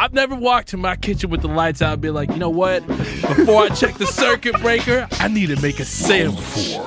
I've never walked in my kitchen with the lights out and be like, you know what? Before I check the circuit breaker, I need to make a sandwich.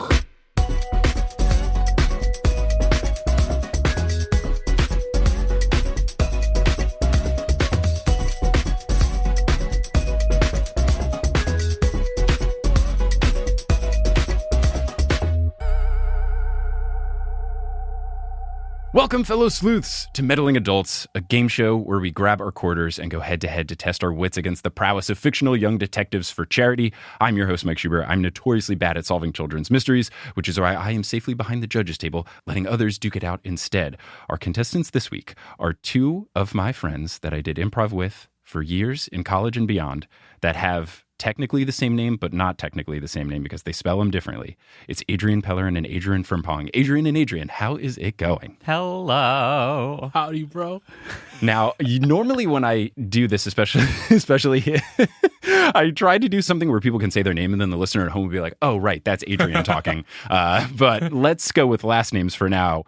Welcome, fellow sleuths, to Meddling Adults, a game show where we grab our quarters and go head-to-head to test our wits against the prowess of fictional young detectives for charity. I'm your host, Mike Schubert. I'm notoriously bad at solving children's mysteries, which is why I am safely behind the judge's table, letting others duke it out instead. Our contestants this week are two of my friends that I did improv with for years in college and beyond that have technically the same name, but not technically the same name because they spell them differently. It's Adrian Pellerin and Adrian Frimpong. Adrian and Adrian, how is it going? Hello. Howdy, bro. Now, normally when I do this, especially I try to do something where people can say their name and then the listener at home will be like, oh, right, that's Adrian talking. But let's go with last names for now.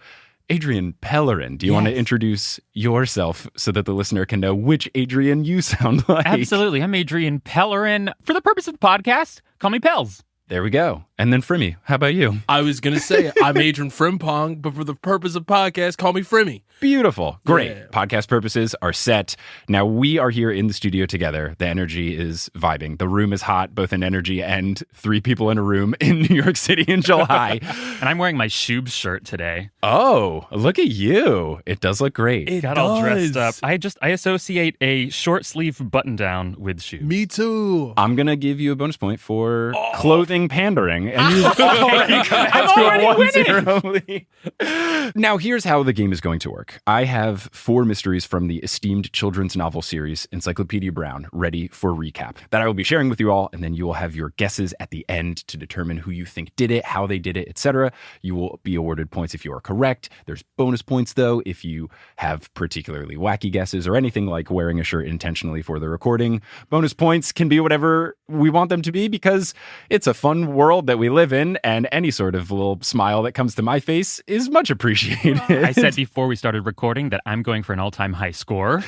Adrian Pellerin, do you want to introduce yourself so that the listener can know which Adrian you sound like? Absolutely. I'm Adrian Pellerin. For the purpose of the podcast, call me Pels. There we go. And then Frimmy, how about you? I was going to say, I'm Adrian Frimpong, but for the purpose of podcast, call me Frimmy. Beautiful. Great. Yeah. Podcast purposes are set. Now we are here in the studio together. The energy is vibing. The room is hot, both in energy and three people in a room in New York City in July. And I'm wearing my Shoobs shirt today. Oh, look at you. It does look great. It Got does. all dressed up. I associate a short sleeve button down with shoes. Me too. I'm going to give you a bonus point for clothing pandering. And you've already got to a 1-0 lead. Now, here's how the game is going to work. I have 4 mysteries from the esteemed children's novel series, Encyclopedia Brown, ready for recap that I will be sharing with you all, and then you will have your guesses at the end to determine who you think did it, how they did it, etc. You will be awarded points if you are correct. There's bonus points, though, if you have particularly wacky guesses or anything like wearing a shirt intentionally for the recording. Bonus points can be whatever we want them to be because it's a fun world that we live in, and any sort of little smile that comes to my face is much appreciated. I said before we started recording that I'm going for an all-time high score.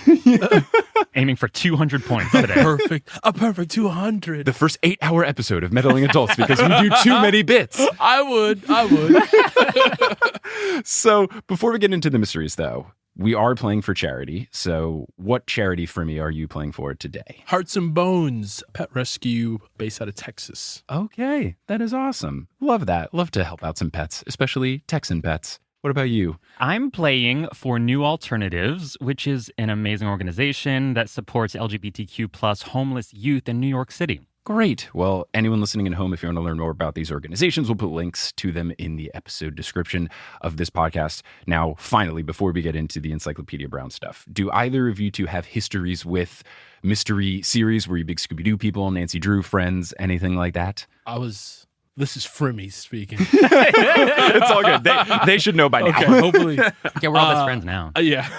Aiming for 200 points today. A perfect 200. The first 8-hour episode of Meddling Adults because we do too many bits. I would. So before we get into the mysteries, though, we are playing for charity. So what charity, for me, are you playing for today? Hearts and Bones, pet rescue based out of Texas. Okay, that is awesome. Love that. Love to help out some pets, especially Texan pets. What about you? I'm playing for New Alternatives, which is an amazing organization that supports LGBTQ plus homeless youth in New York City. Great. Well, anyone listening at home, if you want to learn more about these organizations, we'll put links to them in the episode description of this podcast. Now, finally, before we get into the Encyclopedia Brown stuff, do either of you two have histories with mystery series? Were you big Scooby-Doo people, Nancy Drew friends, anything like that? This is Frimmy speaking. It's all good. They should know by now. Okay, hopefully. Yeah, we're all best friends now. Yeah.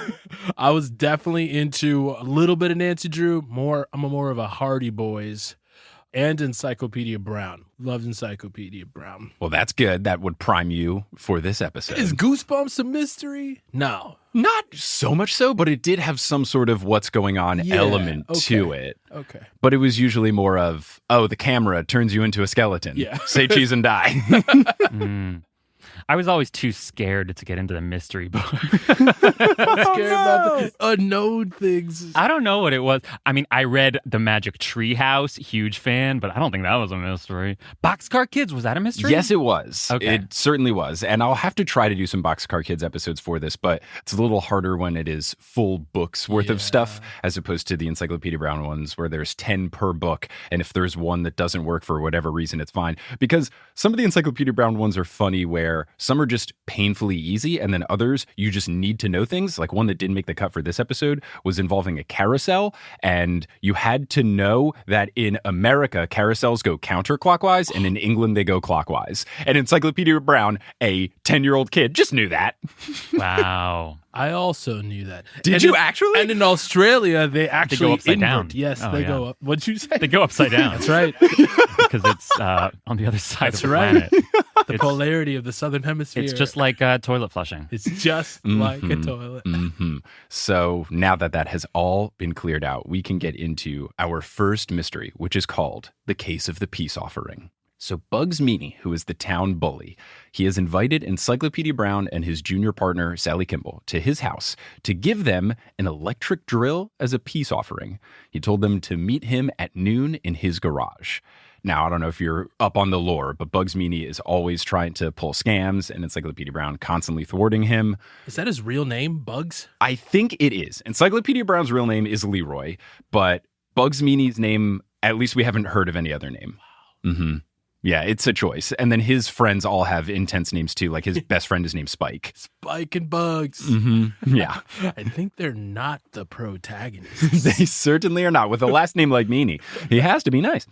I was definitely into a little bit of Nancy Drew. I'm more of a Hardy Boys and Encyclopedia Brown. Loved Encyclopedia Brown. Well, that's good. That would prime you for this episode. Is Goosebumps a mystery? No. Not so much so, but it did have some sort of what's going on element to it. Okay. But it was usually more of, the camera turns you into a skeleton. Yeah. Say cheese and die. I was always too scared to get into the mystery book. Scared about the unknown things. I don't know what it was. I mean, I read The Magic Tree House, huge fan, but I don't think that was a mystery. Boxcar Kids, was that a mystery? Yes, it was. Okay. It certainly was. And I'll have to try to do some Boxcar Kids episodes for this, but it's a little harder when it is full books worth of stuff as opposed to the Encyclopedia Brown ones where there's 10 per book. And if there's one that doesn't work for whatever reason, it's fine. Because some of the Encyclopedia Brown ones are funny where some are just painfully easy, and then others, you just need to know things. Like one that didn't make the cut for this episode was involving a carousel, and you had to know that in America, carousels go counterclockwise, and in England, they go clockwise. And Encyclopedia Brown, a 10-year-old kid, just knew that. Wow. I also knew that. Did you actually? And in Australia, they actually go upside invert. down. Yes, Oh, they yeah. go up. What'd you say? They go upside down. That's right. Because it's on the other side That's of the right. planet. The polarity of the southern hemisphere. It's just like toilet flushing. It's just like a toilet. So now that has all been cleared out, we can get into our first mystery, which is called the Case of the Peace Offering. So Bugs Meany, who is the town bully, he has invited Encyclopedia Brown and his junior partner, Sally Kimball, to his house to give them an electric drill as a peace offering. He told them to meet him at noon in his garage. Now, I don't know if you're up on the lore, but Bugs Meany is always trying to pull scams, and Encyclopedia Brown constantly thwarting him. Is that his real name, Bugs? I think it is. Encyclopedia Brown's real name is Leroy, but Bugs Meany's name, at least we haven't heard of any other name. Yeah, it's a choice. And then his friends all have intense names too. Like his best friend is named Spike. Spike and Bugs. Yeah. I think they're not the protagonists. They certainly are not. With a last name like Meany, he has to be nice.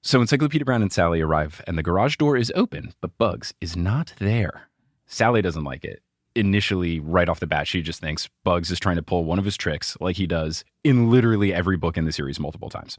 So Encyclopedia Brown and Sally arrive, and the garage door is open, but Bugs is not there. Sally doesn't like it. Initially, right off the bat, she just thinks Bugs is trying to pull one of his tricks, like he does in literally every book in the series multiple times.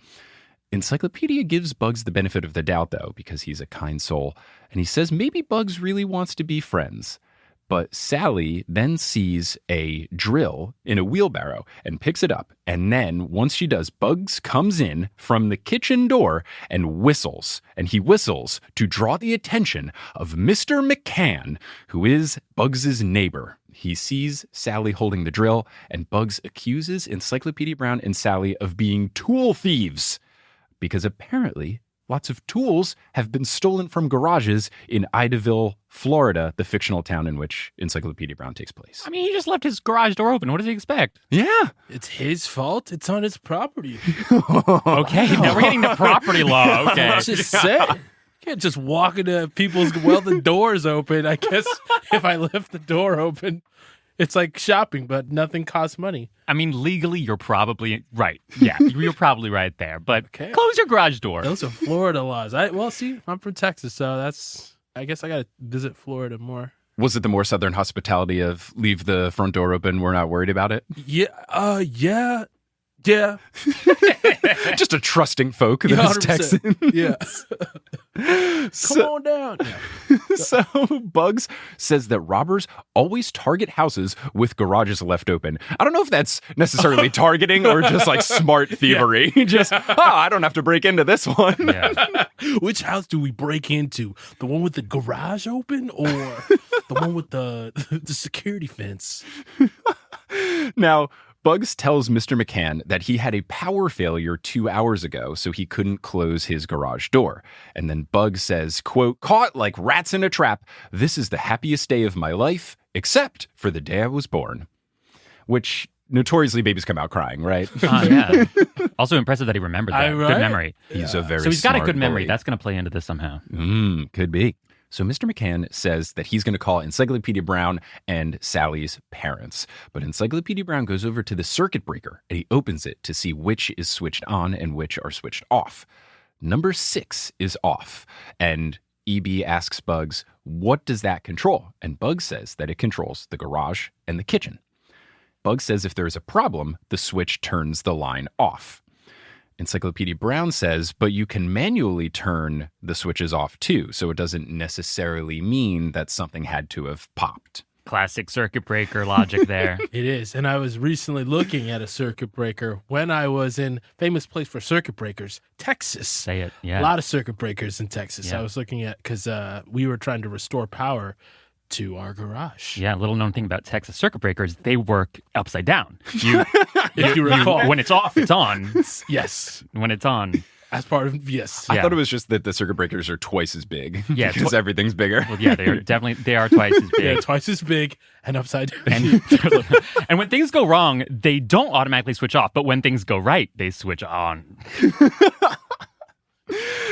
Encyclopedia gives Bugs the benefit of the doubt, though, because he's a kind soul, and he says maybe Bugs really wants to be friends. But Sally then sees a drill in a wheelbarrow and picks it up, and then, once she does, Bugs comes in from the kitchen door and whistles, and he whistles to draw the attention of Mr. McCann, who is Bugs's neighbor. He sees Sally holding the drill, and Bugs accuses Encyclopedia Brown and Sally of being tool thieves. Because apparently lots of tools have been stolen from garages in Idaville, Florida, the fictional town in which Encyclopedia Brown takes place. I mean, he just left his garage door open. What does he expect? Yeah. It's his fault. It's on his property. Okay, now we're getting to property law. Okay. Just say. You can't just walk into people's, the door's open. I guess if I left the door open, it's like shopping, but nothing costs money. I mean, legally, you're probably right. Yeah, you're probably right there. But close your garage door. Those are Florida laws. See, I'm from Texas, so I guess I got to visit Florida more. Was it the more southern hospitality of leave the front door open, we're not worried about it? Yeah. Just a trusting folk, those 100%. Texans. Yeah. Come on down. Yeah. So Bugs says that robbers always target houses with garages left open. I don't know if that's necessarily targeting or just like smart thievery. I don't have to break into this one. Yeah. Which house do we break into? The one with the garage open or the one with the security fence? Now, Bugs tells Mr. McCann that he had a power failure 2 hours ago, so he couldn't close his garage door. And then Bugs says, quote, "Caught like rats in a trap. This is the happiest day of my life, except for the day I was born." Which, notoriously, babies come out crying, right? Yeah. Also impressive that he remembered that. Right? Good memory. He's a very So he's got a smart good memory. bully. That's going to play into this somehow. Could be. So Mr. McCann says that he's going to call Encyclopedia Brown and Sally's parents. But Encyclopedia Brown goes over to the circuit breaker and he opens it to see which is switched on and which are switched off. Number 6 is off. And EB asks Bugs, what does that control? And Bugs says that it controls the garage and the kitchen. Bugs says if there's a problem, the switch turns the line off. Encyclopedia Brown says, but you can manually turn the switches off too, so it doesn't necessarily mean that something had to have popped. Classic circuit breaker logic there. It is. And I was recently looking at a circuit breaker when I was in famous place for circuit breakers, Texas. Say it. Yeah. A lot of circuit breakers in Texas. Yeah. I was looking at because we were trying to restore power to our garage. Yeah, little known thing about Texas circuit breakers, they work upside down. You recall. when it's off, it's on. Yes. When it's on. As part of, yes. I thought it was just that the circuit breakers are twice as big. Yeah, because everything's bigger. Well, yeah, they are twice as big. Yeah, twice as big and upside down. And when things go wrong, they don't automatically switch off, but when things go right, they switch on.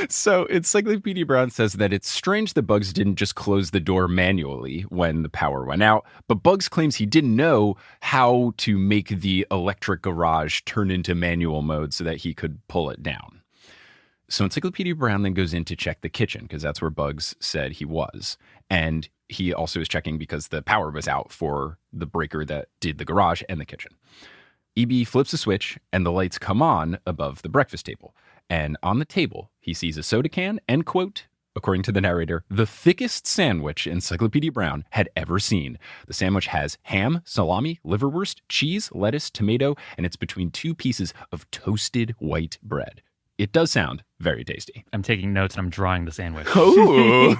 So Encyclopedia Brown says that it's strange that Bugs didn't just close the door manually when the power went out, but Bugs claims he didn't know how to make the electric garage turn into manual mode so that he could pull it down. So Encyclopedia Brown then goes in to check the kitchen because that's where Bugs said he was. And he also is checking because the power was out for the breaker that did the garage and the kitchen. EB flips a switch and the lights come on above the breakfast table. And on the table, he sees a soda can and, quote, according to the narrator, the thickest sandwich Encyclopedia Brown had ever seen. The sandwich has ham, salami, liverwurst, cheese, lettuce, tomato, and it's between two pieces of toasted white bread. It does sound very tasty. I'm taking notes and I'm drawing the sandwich. Oh,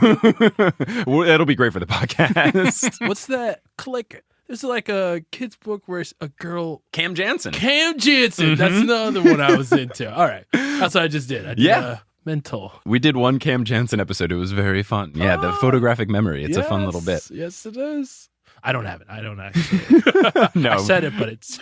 well, that'll be great for the podcast. What's that? Click. There's like a kid's book where it's a girl. Cam Jansen. Cam Jansen. That's another one I was into. All right. That's what I just did. I did mental. We did one Cam Jansen episode. It was very fun. Yeah, the photographic memory. It's a fun little bit. Yes, it is. I don't have it. I don't actually. No. I said it, but it's.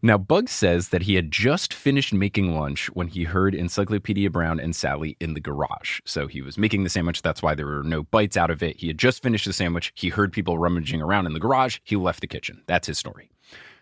Now, Bugs says that he had just finished making lunch when he heard Encyclopedia Brown and Sally in the garage. So he was making the sandwich. That's why there were no bites out of it. He had just finished the sandwich. He heard people rummaging around in the garage. He left the kitchen. That's his story.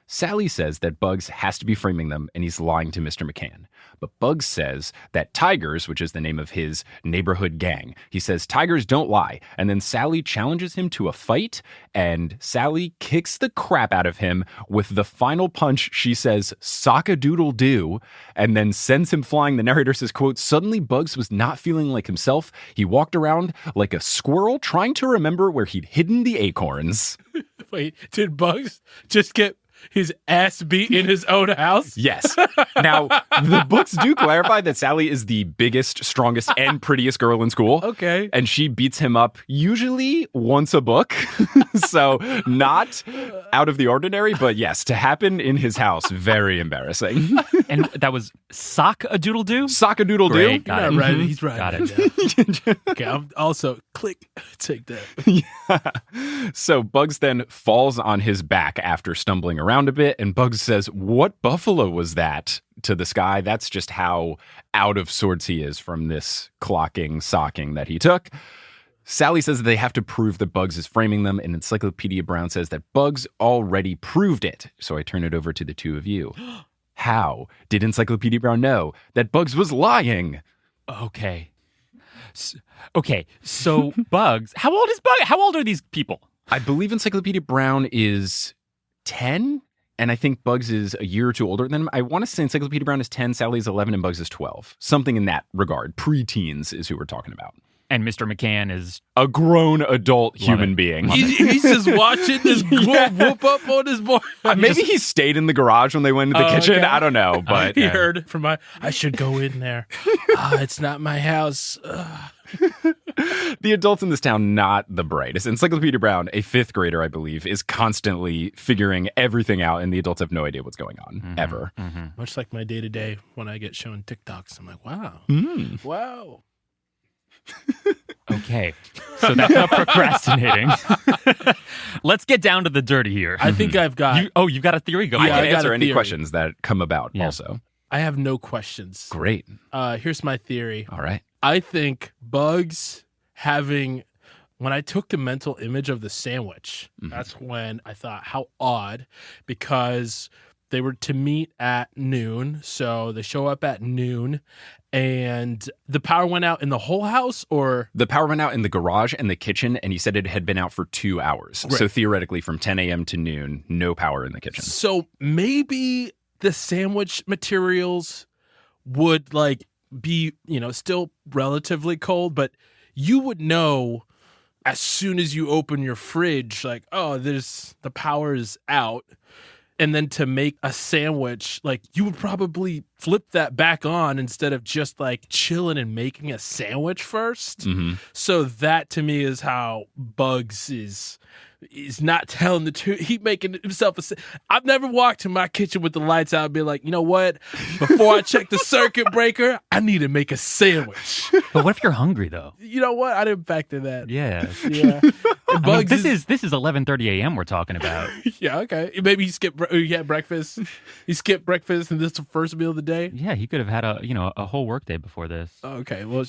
Sally says that Bugs has to be framing them and he's lying to Mr. McCann. But Bugs says that Tigers, which is the name of his neighborhood gang, he says Tigers don't lie. And then Sally challenges him to a fight and Sally kicks the crap out of him with the final punch. She says, sock-a-doodle-doo, and then sends him flying. The narrator says, quote, suddenly Bugs was not feeling like himself. He walked around like a squirrel trying to remember where he'd hidden the acorns. Wait, did Bugs just get his ass beat in his own house? Yes. Now, the books do clarify that Sally is the biggest, strongest, and prettiest girl in school. Okay. And she beats him up usually once a book. So not out of the ordinary, but yes, to happen in his house, very embarrassing. And that was sock-a-doodle-doo? Sock-a-doodle-doo. Great, got it. Right, he's right. Got it. Okay, I'm also click. Take that. Yeah. So Bugs then falls on his back after stumbling around a bit, and Bugs says, what buffalo was that? To the sky. That's just how out of sorts he is from this socking that he took. Sally says that they have to prove that Bugs is framing them, and Encyclopedia Brown says that Bugs already proved it. So I turn it over to the two of you. How did Encyclopedia Brown know that Bugs was lying? Okay. So Bugs, how old is Bugs? How old are these people? I believe Encyclopedia Brown is 10, and I think Bugs is a year or two older than him. I want to say Encyclopedia Brown is 10, Sally's 11, and Bugs is 12. Something in that regard. Pre-teens is who we're talking about. And Mr. McCann is a grown adult human being. He's just watching this whoop up on his boy. Maybe he stayed in the garage when they went into the kitchen. Okay. I don't know, but he heard from I should go in there. It's not my house. The adults in this town, not the brightest. Encyclopedia Brown, a fifth grader, I believe, is constantly figuring everything out, and the adults have no idea what's going on, ever. Mm-hmm. Much like my day-to-day when I get shown TikToks. I'm like, wow. Wow. Okay, so that's not procrastinating. Let's get down to the dirty here. I think I've got... You've got a theory? Go. I Yeah, can answer any questions that come about also. I have no questions. Great. Here's my theory. All right. I think Bugs having... When I took the mental image of the sandwich, that's when I thought, how odd, because they were to meet at noon. So they show up at noon, and the power went out in the whole house, or? The power went out in the garage and the kitchen, and he said it had been out for 2 hours. Right. So theoretically, from 10 a.m. to noon, no power in the kitchen. So maybe the sandwich materials would be, still relatively cold, but you would know as soon as you open your fridge, the power is out. And then to make a sandwich, you would probably flip that back on instead of just chilling and making a sandwich first. Mm-hmm. So that to me is how Bugs is not telling the truth. He making himself I've never walked to my kitchen with the lights out and be like, you know what? Before I check the circuit breaker, I need to make a sandwich. But what if you're hungry though? You know what? I didn't factor that. Yeah. Bugs this is 11:30 a.m. we're talking about. Yeah, okay. Maybe he had breakfast. He skipped breakfast and this is the first meal of the day. Yeah, he could have had a whole work day before this. Okay, well,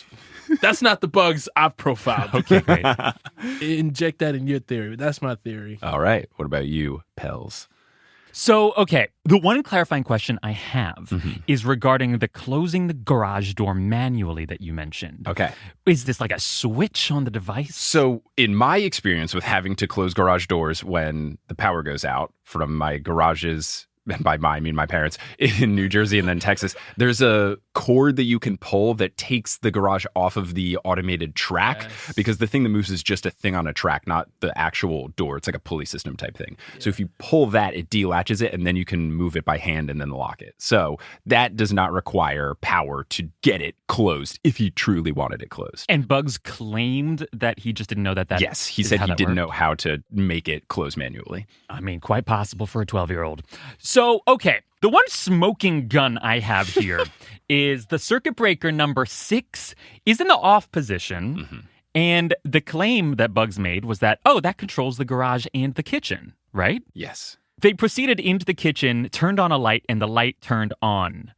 that's not the Bugs I've profiled. Okay, great. Inject that in your theory. That's my theory. All right. What about you, Pels? So, okay, the one clarifying question I have is regarding the closing the garage door manually that you mentioned. Okay. Is this like a switch on the device? So, in my experience with having to close garage doors when the power goes out from my garages, and by my, I mean my parents, in New Jersey and then Texas, there's a cord that you can pull that takes the garage off of the automated track, because the thing that moves is just a thing on a track, not the actual door. It's like a pulley system type thing. So if you pull that, it delatches it, and then you can move it by hand and then lock it. So that does not require power to get it closed if he truly wanted it closed. And Bugs claimed that he just didn't know that. Yes, he said he didn't know how to make it close manually. I mean, quite possible for a 12-year-old. So, okay, the one smoking gun I have here is the circuit breaker number 6 is in the off position. Mm-hmm. And the claim that Bugs made was that, that controls the garage and the kitchen, right? Yes. They proceeded into the kitchen, turned on a light, and the light turned on,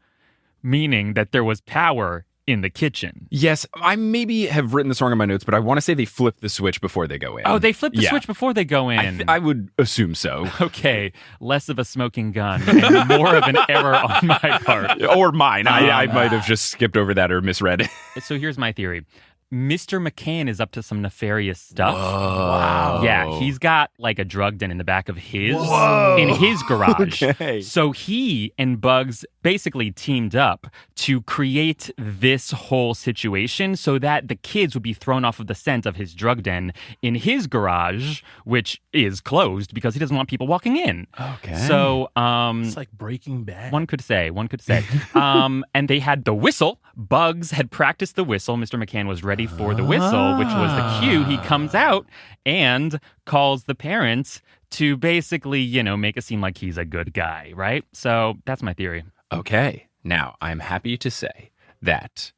meaning that there was power in the kitchen. Yes, I maybe have written this wrong in my notes, but I want to say they flip the switch before they go in. Oh, they flip the switch before they go in. I would assume so. Okay, less of a smoking gun and more of an error on my part. Or mine. I might have just skipped over that or misread. So here's my theory. Mr. McCann is up to some nefarious stuff. Wow. Yeah, he's got like a drug den in the back of in his garage. Okay. So he and Bugs basically teamed up to create this whole situation so that the kids would be thrown off of the scent of his drug den in his garage, which is closed because he doesn't want people walking in. Okay. So it's like Breaking Bad. One could say. And they had the whistle. Bugs had practiced the whistle. Mr. McCann was ready for the whistle, which was the cue. He comes out and calls the parents to basically, make it seem like he's a good guy, right? So that's my theory. Okay. Now, I'm happy to say that,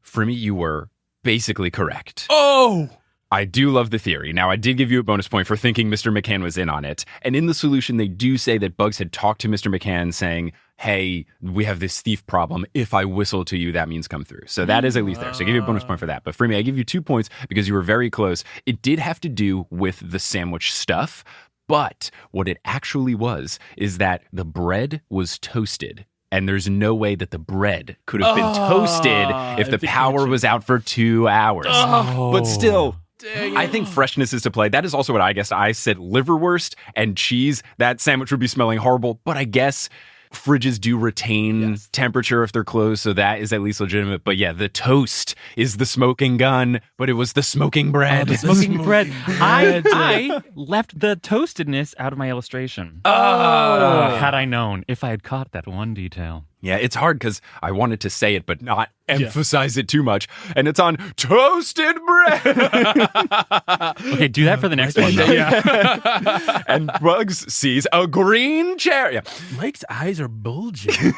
Frimmy, you were basically correct. Oh! I do love the theory. Now, I did give you a bonus point for thinking Mr. McCann was in on it. And in the solution, they do say that Bugs had talked to Mr. McCann saying, hey, we have this thief problem. If I whistle to you, that means come through. So that is at least there. So I give you a bonus point for that. But for me, I give you 2 points because you were very close. It did have to do with the sandwich stuff. But what it actually was is that the bread was toasted. And there's no way that the bread could have been toasted if the power was out for 2 hours. But still, I think freshness is to play. That is also what I guessed. I said liverwurst and cheese. That sandwich would be smelling horrible. But I guess fridges do retain temperature if they're closed, so that is at least legitimate. But yeah, the toast is the smoking gun, but it was the smoking bread. The smoking bread. I left the toastedness out of my illustration. Had I known, if I had caught that one detail. Yeah, it's hard because I wanted to say it, but not emphasize it too much. And it's on toasted bread. Okay, do that for the next one. Yeah. And Bugs sees a green cherry. Yeah. Mike's eyes are bulging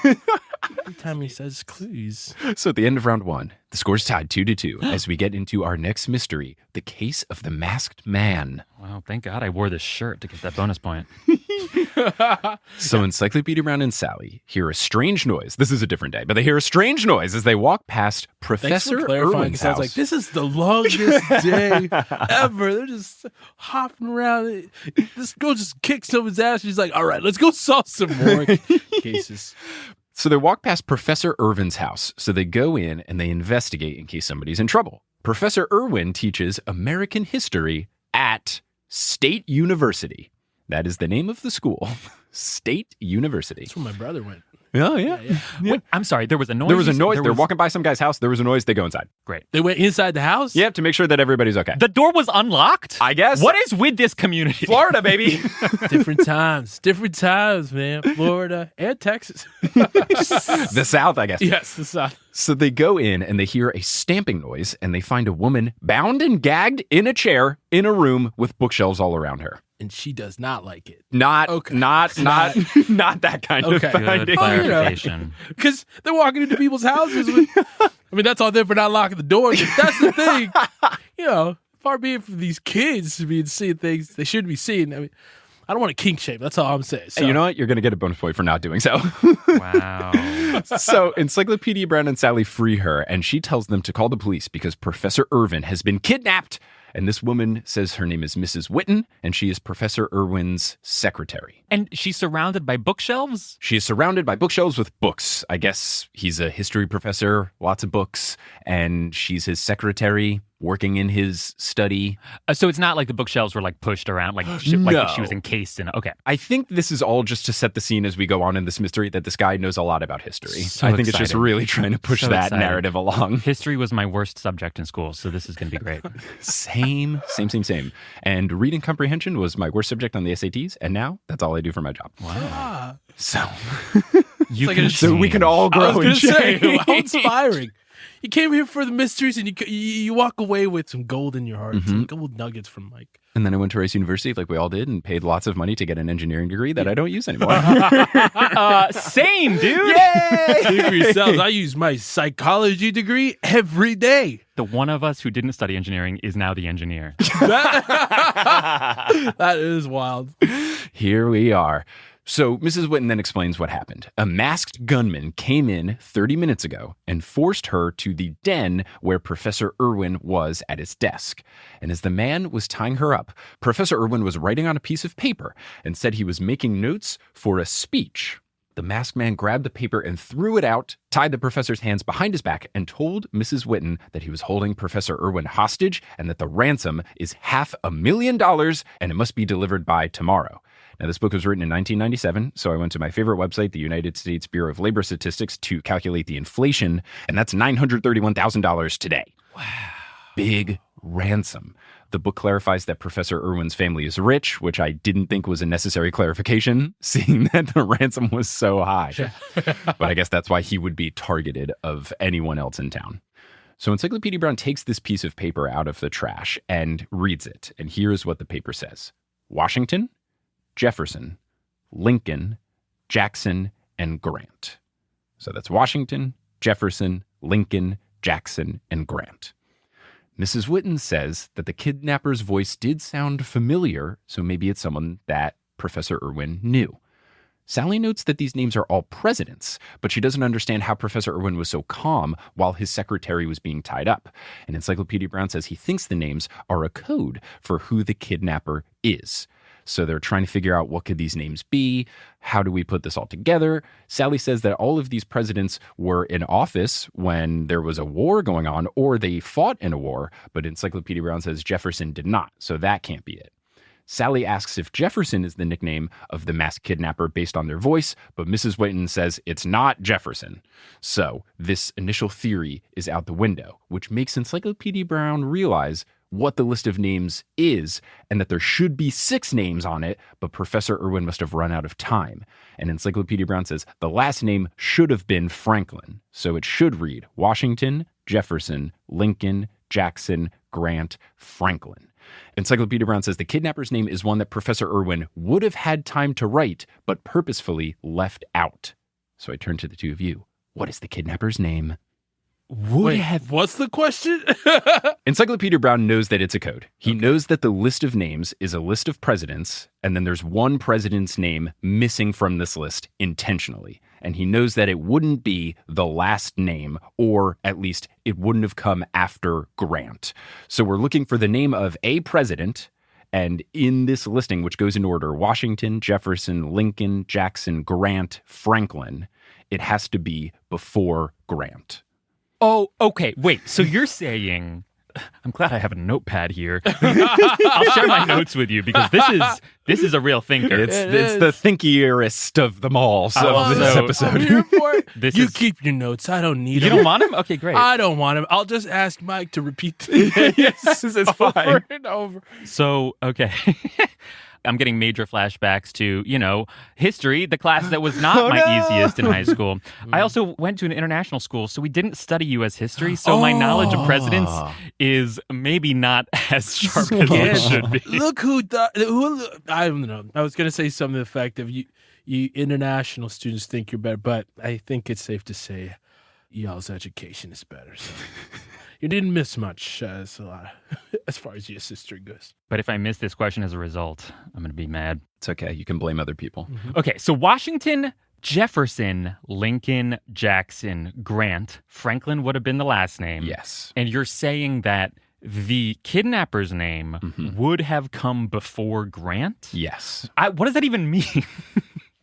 every time he says clues. So at the end of round 1, the score's tied 2-2 as we get into our next mystery, the case of the masked man. Wow, thank God I wore this shirt to get that bonus point. So Encyclopedia Brown and Sally hear a strange noise. This is a different day, but they hear a strange noise as they walk past Professor Irwin's house. I was like, this is the longest day ever. They're just hopping around. This girl just kicks someone's ass. She's like, all right, let's go solve some more cases. So they walk past Professor Irwin's house. So they go in and they investigate in case somebody's in trouble. Professor Irwin teaches American history at State University. That is the name of the school. State University. That's where my brother went. Oh, yeah. Wait, I'm sorry. There was a noise. There was a noise. They're walking by some guy's house. There was a noise. They go inside. Great. They went inside the house? Yeah, to make sure that everybody's okay. The door was unlocked? I guess. What is with this community? Florida, baby. Different times, man. Florida and Texas. The South, I guess. Yes, the South. So they go in and they hear a stamping noise and they find a woman bound and gagged in a chair in a room with bookshelves all around her. And she does not like it. Not that kind of finding. Good clarification. Because they're walking into people's houses with, I mean, that's on them for not locking the doors. That's the thing. Far be it from these kids to be seeing things they shouldn't be seeing. I mean, I don't want to kink shame. That's all I'm saying. So. You know what? You're going to get a bonus point for not doing so. Wow. So Encyclopedia Brown and Sally free her, and she tells them to call the police because Professor Irwin has been kidnapped. And this woman says her name is Mrs. Witten, and she is Professor Irwin's secretary. And she's surrounded by bookshelves? She is surrounded by bookshelves with books. I guess he's a history professor, lots of books, and she's his secretary. working in his study. So it's not like the bookshelves were like pushed around, like she was encased in. Okay. I think this is all just to set the scene as we go on in this mystery that this guy knows a lot about history. So I think it's exciting. just really trying to push that narrative along. History was my worst subject in school, so this is going to be great. Same. And reading comprehension was my worst subject on the SATs, and now that's all I do for my job. Wow. So, so we can all grow and change. How inspiring. You came here for the mysteries, and you walk away with some gold in your heart, some gold nuggets from Mike. And then I went to Rice University, like we all did, and paid lots of money to get an engineering degree that I don't use anymore. Same, dude. Yay! Speak for yourselves. I use my psychology degree every day. The one of us who didn't study engineering is now the engineer. That is wild. Here we are. So Mrs. Whitten then explains what happened. A masked gunman came in 30 minutes ago and forced her to the den where Professor Irwin was at his desk. And as the man was tying her up, Professor Irwin was writing on a piece of paper and said he was making notes for a speech. The masked man grabbed the paper and threw it out, tied the professor's hands behind his back, and told Mrs. Whitten that he was holding Professor Irwin hostage and that the ransom is $500,000 and it must be delivered by tomorrow. Now, this book was written in 1997, so I went to my favorite website, the United States Bureau of Labor Statistics, to calculate the inflation, and that's $931,000 today. Wow. Big ransom. The book clarifies that Professor Irwin's family is rich, which I didn't think was a necessary clarification, seeing that the ransom was so high. But I guess that's why he would be targeted of anyone else in town. So Encyclopedia Brown takes this piece of paper out of the trash and reads it. And here's what the paper says. Washington, Jefferson, Lincoln, Jackson, and Grant. So that's Washington, Jefferson, Lincoln, Jackson, and Grant. Mrs. Whitten says that the kidnapper's voice did sound familiar, so maybe it's someone that Professor Irwin knew. Sally notes that these names are all presidents, but she doesn't understand how Professor Irwin was so calm while his secretary was being tied up. And Encyclopedia Brown says he thinks the names are a code for who the kidnapper is. So they're trying to figure out what could these names be? How do we put this all together? Sally says that all of these presidents were in office when there was a war going on, or they fought in a war, but Encyclopedia Brown says Jefferson did not, so that can't be it. Sally asks if Jefferson is the nickname of the masked kidnapper based on their voice, but Mrs. Whitten says it's not Jefferson. So this initial theory is out the window, which makes Encyclopedia Brown realize what the list of names is, and that there should be 6 names on it, but Professor Irwin must have run out of time. And Encyclopedia Brown says the last name should have been Franklin. So it should read Washington, Jefferson, Lincoln, Jackson, Grant, Franklin. Encyclopedia Brown says the kidnapper's name is one that Professor Irwin would have had time to write, but purposefully left out. So I turn to the two of you. What is the kidnapper's name? What's the question? Encyclopedia Brown knows that it's a code. He knows that the list of names is a list of presidents, and then there's one president's name missing from this list intentionally. And he knows that it wouldn't be the last name, or at least it wouldn't have come after Grant. So we're looking for the name of a president, and in this listing, which goes in order, Washington, Jefferson, Lincoln, Jackson, Grant, Franklin, it has to be before Grant. Oh, okay. Wait, so you're saying... I'm glad I have a notepad here. I'll share my notes with you because this is a real thinker. It's the thinkiest of them all of this episode. I'm here for it. You keep your notes. I don't need them. You don't want them? Okay, great. I don't want them. I'll just ask Mike to repeat the Yes, it's over fine. and over. So, okay. I'm getting major flashbacks to, history, the class that was not easiest in high school. I also went to an international school, so we didn't study U.S. history, so my knowledge of presidents is maybe not as sharp as it should be. Look who I don't know. I was going to say something to the effect of you international students think you're better, but I think it's safe to say y'all's education is better. So. You didn't miss much as far as U.S. history goes. But if I miss this question as a result, I'm going to be mad. It's okay. You can blame other people. Mm-hmm. Okay, so Washington, Jefferson, Lincoln, Jackson, Grant, Franklin would have been the last name. Yes. And you're saying that the kidnapper's name would have come before Grant? Yes. What does that even mean?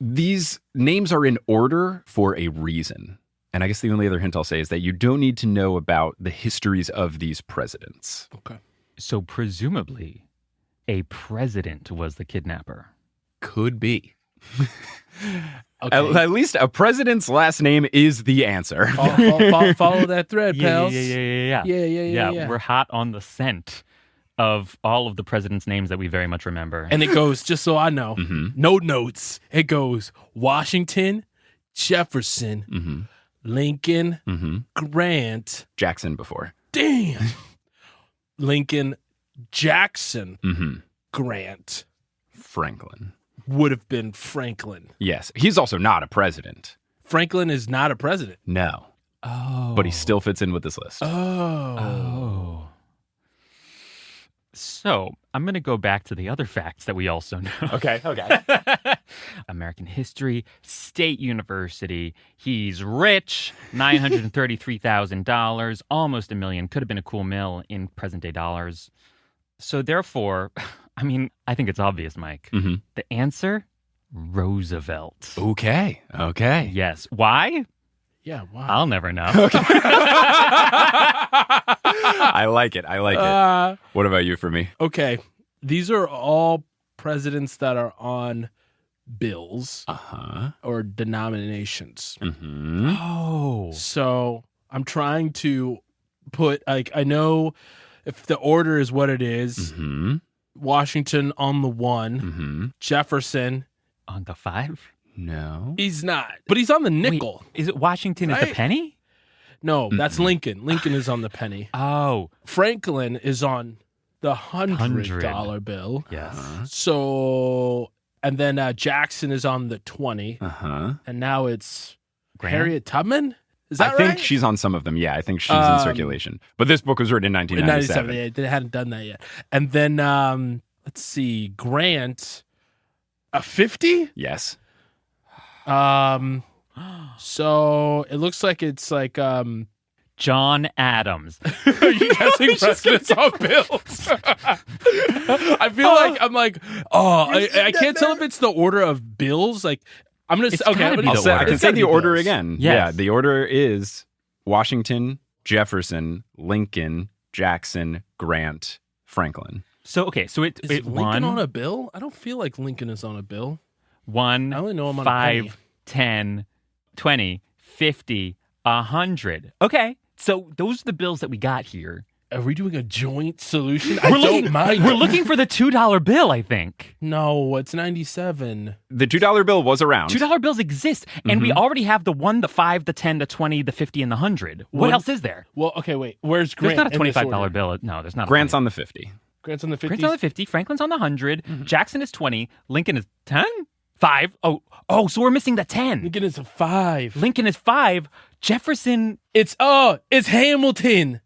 These names are in order for a reason. And I guess the only other hint I'll say is that you don't need to know about the histories of these presidents. Okay. So presumably, a president was the kidnapper. Could be. Okay. At least a president's last name is the answer. Follow that thread, pals. Yeah. We're hot on the scent of all of the presidents' names that we very much remember. And it goes, just so I know, no notes. It goes Washington, Jefferson, Lincoln, Grant. Jackson before. Damn. Lincoln, Jackson, Grant. Franklin. Would have been Franklin. Yes. He's also not a president. Franklin is not a president. No. Oh. But he still fits in with this list. Oh. So I'm going to go back to the other facts that we also know. Okay. American history, State University. He's rich, $933,000, almost $1 million. Could have been a cool mill in present day dollars. So therefore, I mean, I think it's obvious, Mike. The answer, Roosevelt. Okay. Yes. Why? Yeah, wow. I'll never know. I like it. What about you for me? Okay. These are all presidents that are on bills or denominations. Oh. So I'm trying to put, like, I know if the order is what it is, Washington on the 1, Jefferson. On the 5? No. He's not, but he's on the nickel. Wait, is it Washington at the Right? penny? No, that's Lincoln. Lincoln is on the penny. Oh. Franklin is on the $100 bill. Yes. So, and then Jackson is on the 20. And now it's Grant? Harriet Tubman? Is that I right? think she's on some of them. Yeah, I think she's in circulation. But this book was written in In 1997. 97. They hadn't done that yet. And then, let's see, Grant, a 50? Yes. So it looks like it's like, John Adams. are you guessing presidents on bills? I feel like I'm like, I can't tell if it's the order of bills. Like, I'm gonna It's say, okay, gotta I'm be gonna the say, order. I can it's say gotta the be order bills. again. Yes. Yeah, the order is Washington, Jefferson, Lincoln, Jackson, Grant, Franklin. So, okay, so it Is Lincoln won on a bill? I don't feel like Lincoln is on a bill. 1, I only know him on a 5, penny. 10, 20, 50, 100. Okay, so those are the bills that we got here. Are we doing a joint solution? I don't mind. We're looking for the $2 bill, I think. No, it's 97. The $2 bill was around. $2 bills exist, and we already have the 1, the 5, the 10, the 20, the 50, and the 100. What Well, else is there? Well, okay, wait. Where's There's Grant? not a in this $25 order? bill. No, there's not. Grant's on the 50. Grant's on the 50s. Grant's on the 50. Franklin's on the 100. Jackson is 20. Lincoln is 10? 5. Oh, so we're missing the 10. Lincoln is a 5. Lincoln is 5. Jefferson. It's Hamilton.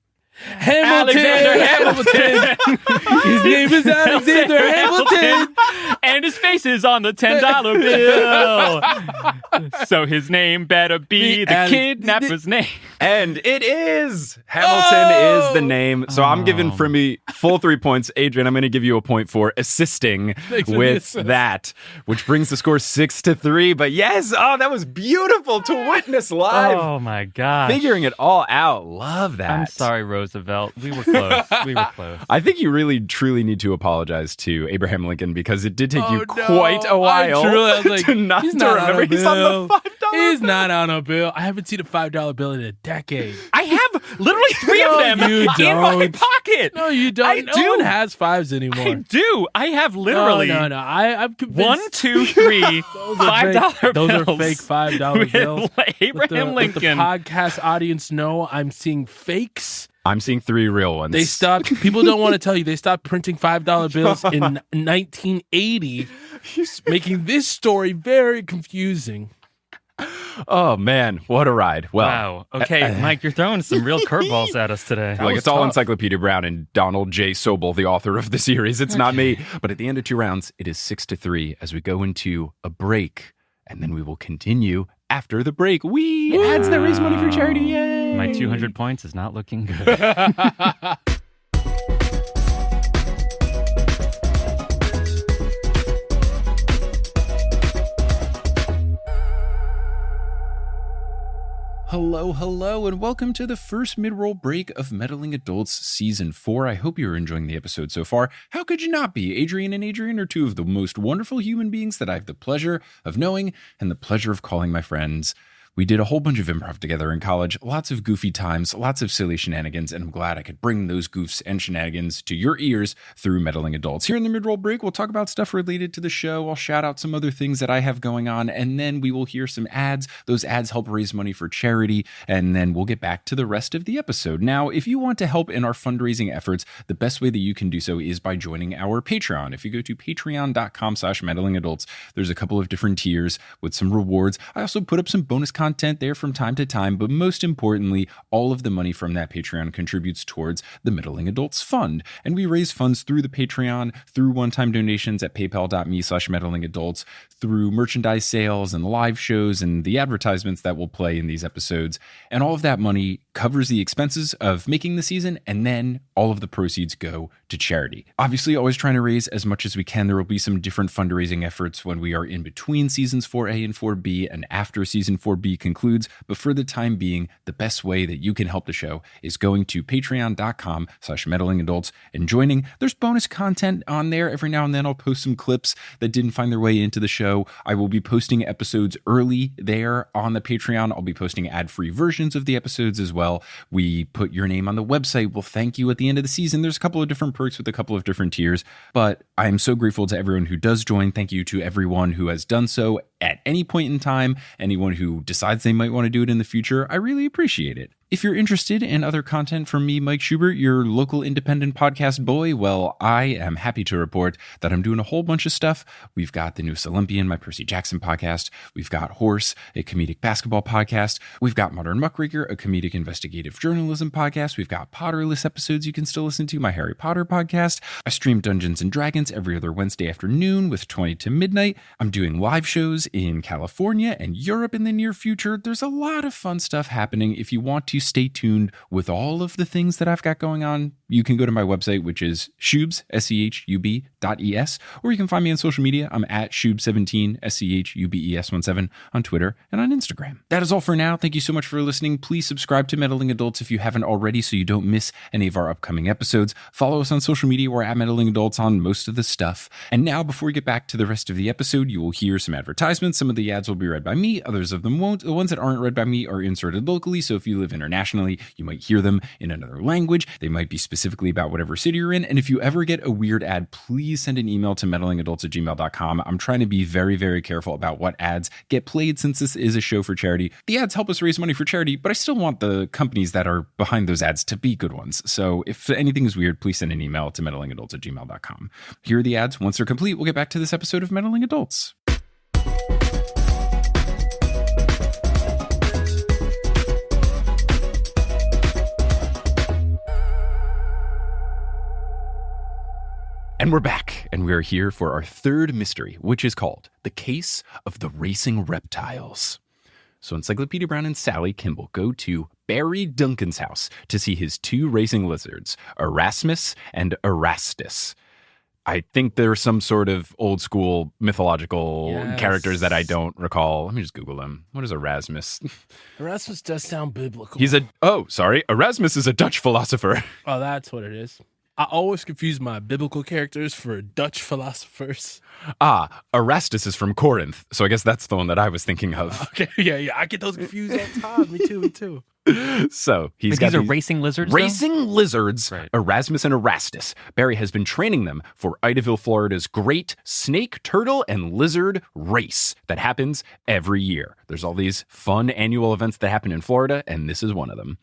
Alexander Hamilton. His name is Alexander Hamilton. And his face is on the $10 bill. So his name better be the kidnapper's name. And it is! Hamilton is the name. So I'm giving Frimmy full 3 points. Adrian, I'm going to give you a point for assisting Thanks for the with assist. that, which brings the score 6-3. But yes, that was beautiful to witness live. Oh, my gosh. Figuring it all out. Love that. I'm sorry, Roosevelt. We were close. I think you really, truly need to apologize to Abraham Lincoln because it did take you no. quite a while I was like, to not he's to not on remember. a He's on bill. the $5 He's bill. not on a bill. I haven't seen a $5 bill in a decade. I have literally 3 of them you in my don't. pocket. No, you don't. I No do. one has 5s anymore. I do. I have literally No. I'm convinced. 1, 2, 3 $5 Those bills. are fake $5 bills. Abraham Let the Lincoln. podcast audience know I'm seeing fakes. I'm seeing 3 real ones. They stopped. People don't want to tell you they stopped printing $5 bills in 1980, making this story very confusing. Oh, man. What a ride. Well, Wow. Okay, Mike, you're throwing some real curveballs at us today. Look, was it's all tough. Encyclopedia Brown and Donald J. Sobel, the author of the series. It's not me. But at the end of 2 rounds, it is 6-3 as we go into a break. And then we will continue after the break. Ads that raise money for charity. Yay! My 200 points is not looking good. Hello, and welcome to the first mid-roll break of Meddling Adults Season 4. I hope you're enjoying the episode so far. How could you not be? Adrian and Adrien are two of the most wonderful human beings that I have the pleasure of knowing and the pleasure of calling my friends. We did a whole bunch of improv together in college, lots of goofy times, lots of silly shenanigans, and I'm glad I could bring those goofs and shenanigans to your ears through Meddling Adults. Here in the mid-roll break, we'll talk about stuff related to the show. I'll shout out some other things that I have going on, and then we will hear some ads. Those ads help raise money for charity, and then we'll get back to the rest of the episode. Now, if you want to help in our fundraising efforts, the best way that you can do so is by joining our Patreon. If you go to patreon.com/meddlingadults, there's a couple of different tiers with some rewards. I also put up some bonus content there from time to time, but most importantly, all of the money from that Patreon contributes towards the Meddling Adults Fund. And we raise funds through the Patreon, through one-time donations at paypal.me/meddlingadults, through merchandise sales and live shows and the advertisements that will play in these episodes. And all of that money covers the expenses of making the season, and then all of the proceeds go to charity. Obviously, always trying to raise as much as we can. There will be some different fundraising efforts when we are in between seasons 4A and 4B and after season 4B concludes. But for the time being, the best way that you can help the show is going to patreon.com/meddlingadults and joining. There's bonus content on there. Every now and then I'll post some clips that didn't find their way into the show. I will be posting episodes early there on the Patreon. I'll be posting ad-free versions of the episodes as well. We put your name on the website. We'll thank you at the end of the season. There's a couple of different perks with a couple of different tiers, but I am so grateful to everyone who does join. Thank you to everyone who has done so at any point in time. Anyone who decides they might want to do it in the future, I really appreciate it. If you're interested in other content from me, Mike Schubert, your local independent podcast boy, well, I am happy to report that I'm doing a whole bunch of stuff. We've got The Newest Olympian, my Percy Jackson podcast. We've got Horse, a comedic basketball podcast. We've got Modern Muckraker, a comedic investigative journalism podcast. We've got Potterless episodes you can still listen to, my Harry Potter podcast. I stream Dungeons & Dragons every other Wednesday afternoon with 20 to midnight. I'm doing live shows in California and Europe in the near future. There's a lot of fun stuff happening. If you want to stay tuned with all of the things that I've got going on, you can go to my website, which is shubs, SCHUB.ES, or you can find me on social media. I'm at Shub17, SCHUBES17 on Twitter and on Instagram. That is all for now. Thank you so much for listening. Please subscribe to Meddling Adults if you haven't already so you don't miss any of our upcoming episodes. Follow us on social media. We're at Meddling Adults on most of the stuff. And now, before we get back to the rest of the episode, you will hear some advertisements. Some of the ads will be read by me. Others of them won't. The ones that aren't read by me are inserted locally. So if you live internationally, you might hear them in another language. They might be specifically about whatever city you're in. And if you ever get a weird ad, please send an email to meddlingadults@gmail.com. I'm trying to be very, very careful about what ads get played since this is a show for charity. The ads help us raise money for charity, but I still want the companies that are behind those ads to be good ones. So if anything is weird, please send an email to meddlingadults@gmail.com. Here are the ads. Once they're complete, we'll get back to this episode of Meddling Adults. And we're back, and we are here for our third mystery, which is called The Case of the Racing Reptiles. So Encyclopedia Brown and Sally Kimball go to Barry Duncan's house to see his two racing lizards, Erasmus and Erastus. I think they're some sort of old school mythological characters that I don't recall. Let me just Google them. What is Erasmus? Erasmus does sound biblical. Erasmus is a Dutch philosopher. Oh, that's what it is. I always confuse my biblical characters for Dutch philosophers. Erastus is from Corinth, so I guess that's the one that I was thinking of. Okay, yeah, I get those confused all the time. Me too. So these are racing lizards. Racing lizards, right. Erasmus and Erastus. Barry has been training them for Idaville, Florida's great snake, turtle, and lizard race that happens every year. There's all these fun annual events that happen in Florida, and this is one of them.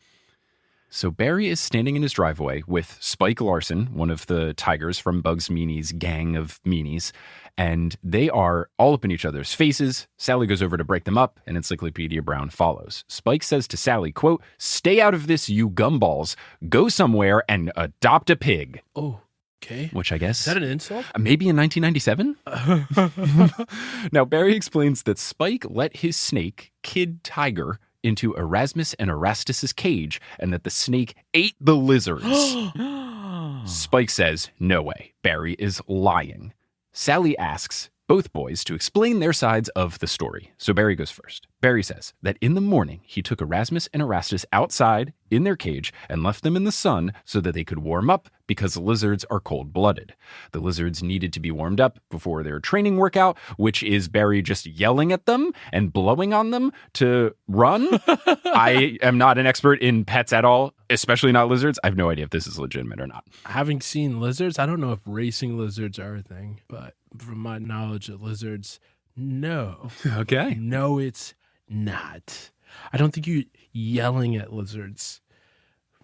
So Barry is standing in his driveway with Spike Larson, one of the tigers from Bugs Meany's gang of meanies, and they are all up in each other's faces. Sally goes over to break them up, and Encyclopedia Brown follows. Spike says to Sally, quote, "Stay out of this, you gumballs. Go somewhere and adopt a pig." Oh, okay. Which I guess... Is that an insult? Maybe in 1997? Now, Barry explains that Spike let his snake, Kid Tiger, into Erasmus and Erastus's cage, and that the snake ate the lizards. Spike says, no way, Barry is lying. Sally asks, both boys to explain their sides of the story. So Barry goes first. Barry says that in the morning, he took Erasmus and Erastus outside in their cage and left them in the sun so that they could warm up because lizards are cold-blooded. The lizards needed to be warmed up before their training workout, which is Barry just yelling at them and blowing on them to run. I am not an expert in pets at all, especially not lizards. I have no idea if this is legitimate or not. Having seen lizards, I don't know if racing lizards are a thing, but from my knowledge of lizards, no. Okay. No, it's not. I don't think you yelling at lizards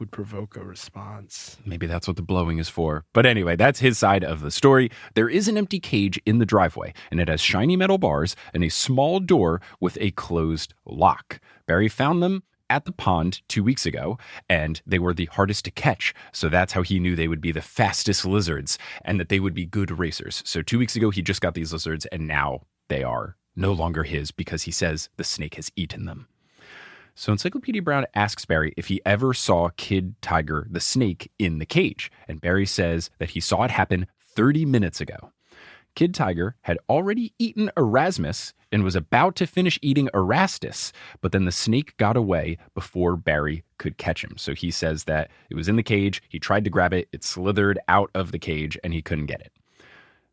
would provoke a response. Maybe that's what the blowing is for. But anyway, that's his side of the story. There is an empty cage in the driveway, and it has shiny metal bars and a small door with a closed lock. Barry found them at the pond 2 weeks ago, and they were the hardest to catch. So that's how he knew they would be the fastest lizards and that they would be good racers. So 2 weeks ago, he just got these lizards, and now they are no longer his because he says the snake has eaten them. So Encyclopedia Brown asks Barry if he ever saw Kid Tiger the snake in the cage, and Barry says that he saw it happen 30 minutes ago. Kid Tiger had already eaten Erasmus and was about to finish eating Erastus, but then the snake got away before Barry could catch him. So he says that it was in the cage, he tried to grab it, it slithered out of the cage, and he couldn't get it.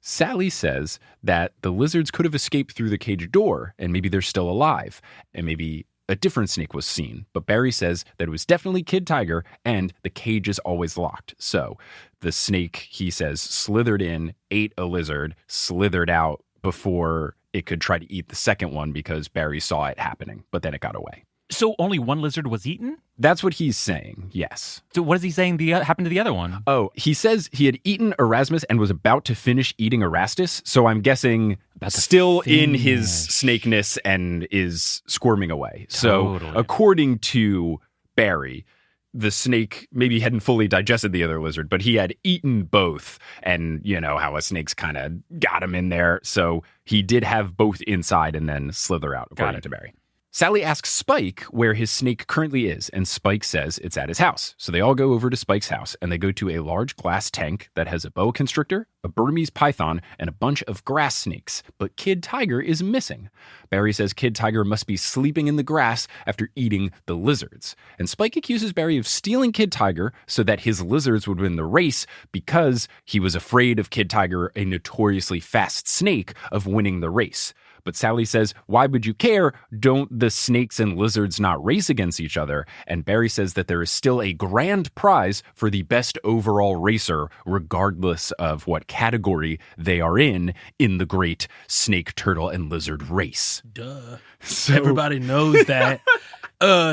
Sally says that the lizards could have escaped through the cage door, and maybe they're still alive, and maybe a different snake was seen, but Barry says that it was definitely Kid Tiger, and the cage is always locked. So the snake, he says, slithered in, ate a lizard, slithered out before it could try to eat the second one because Barry saw it happening, but then it got away. So only one lizard was eaten? That's what he's saying, yes. So what is he saying happened to the other one? Oh, he says he had eaten Erasmus and was about to finish eating Erastus, so I'm guessing still in his snakeness and is squirming away. Totally. So according to Barry, the snake maybe hadn't fully digested the other lizard, but he had eaten both, and you know how a snake's kind of got him in there, so he did have both inside and then slither out, according to Barry. Sally asks Spike where his snake currently is, and Spike says it's at his house. So they all go over to Spike's house, and they go to a large glass tank that has a boa constrictor, a Burmese python, and a bunch of grass snakes. But Kid Tiger is missing. Barry says Kid Tiger must be sleeping in the grass after eating the lizards. And Spike accuses Barry of stealing Kid Tiger so that his lizards would win the race because he was afraid of Kid Tiger, a notoriously fast snake, of winning the race. But Sally says, why would you care? Don't the snakes and lizards not race against each other? And Barry says that there is still a grand prize for the best overall racer, regardless of what category they are in the great snake, turtle, and lizard race. Duh. So, everybody knows that.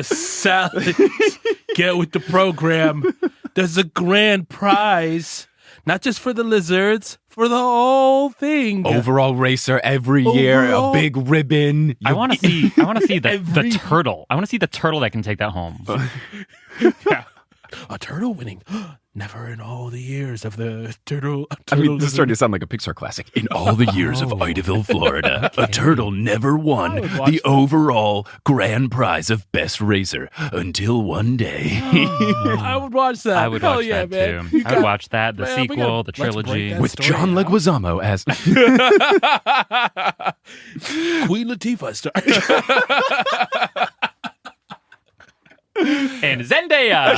Sally, get with the program. There's a grand prize. Not just for the lizards, for the whole thing. Overall racer every year, a big ribbon. I want to see the turtle. I want to see the turtle that can take that home. Yeah. A turtle winning. Never in all the years of the turtle. I mean, this is starting to sound like a Pixar classic. In all the years of Idaville, Florida, a turtle never won the overall grand prize of best racer until one day. I would watch that. I would watch that man. too. I would watch that, the sequel, the let's break trilogy. that With story John out. Leguizamo as Queen Latifah star. And Zendaya.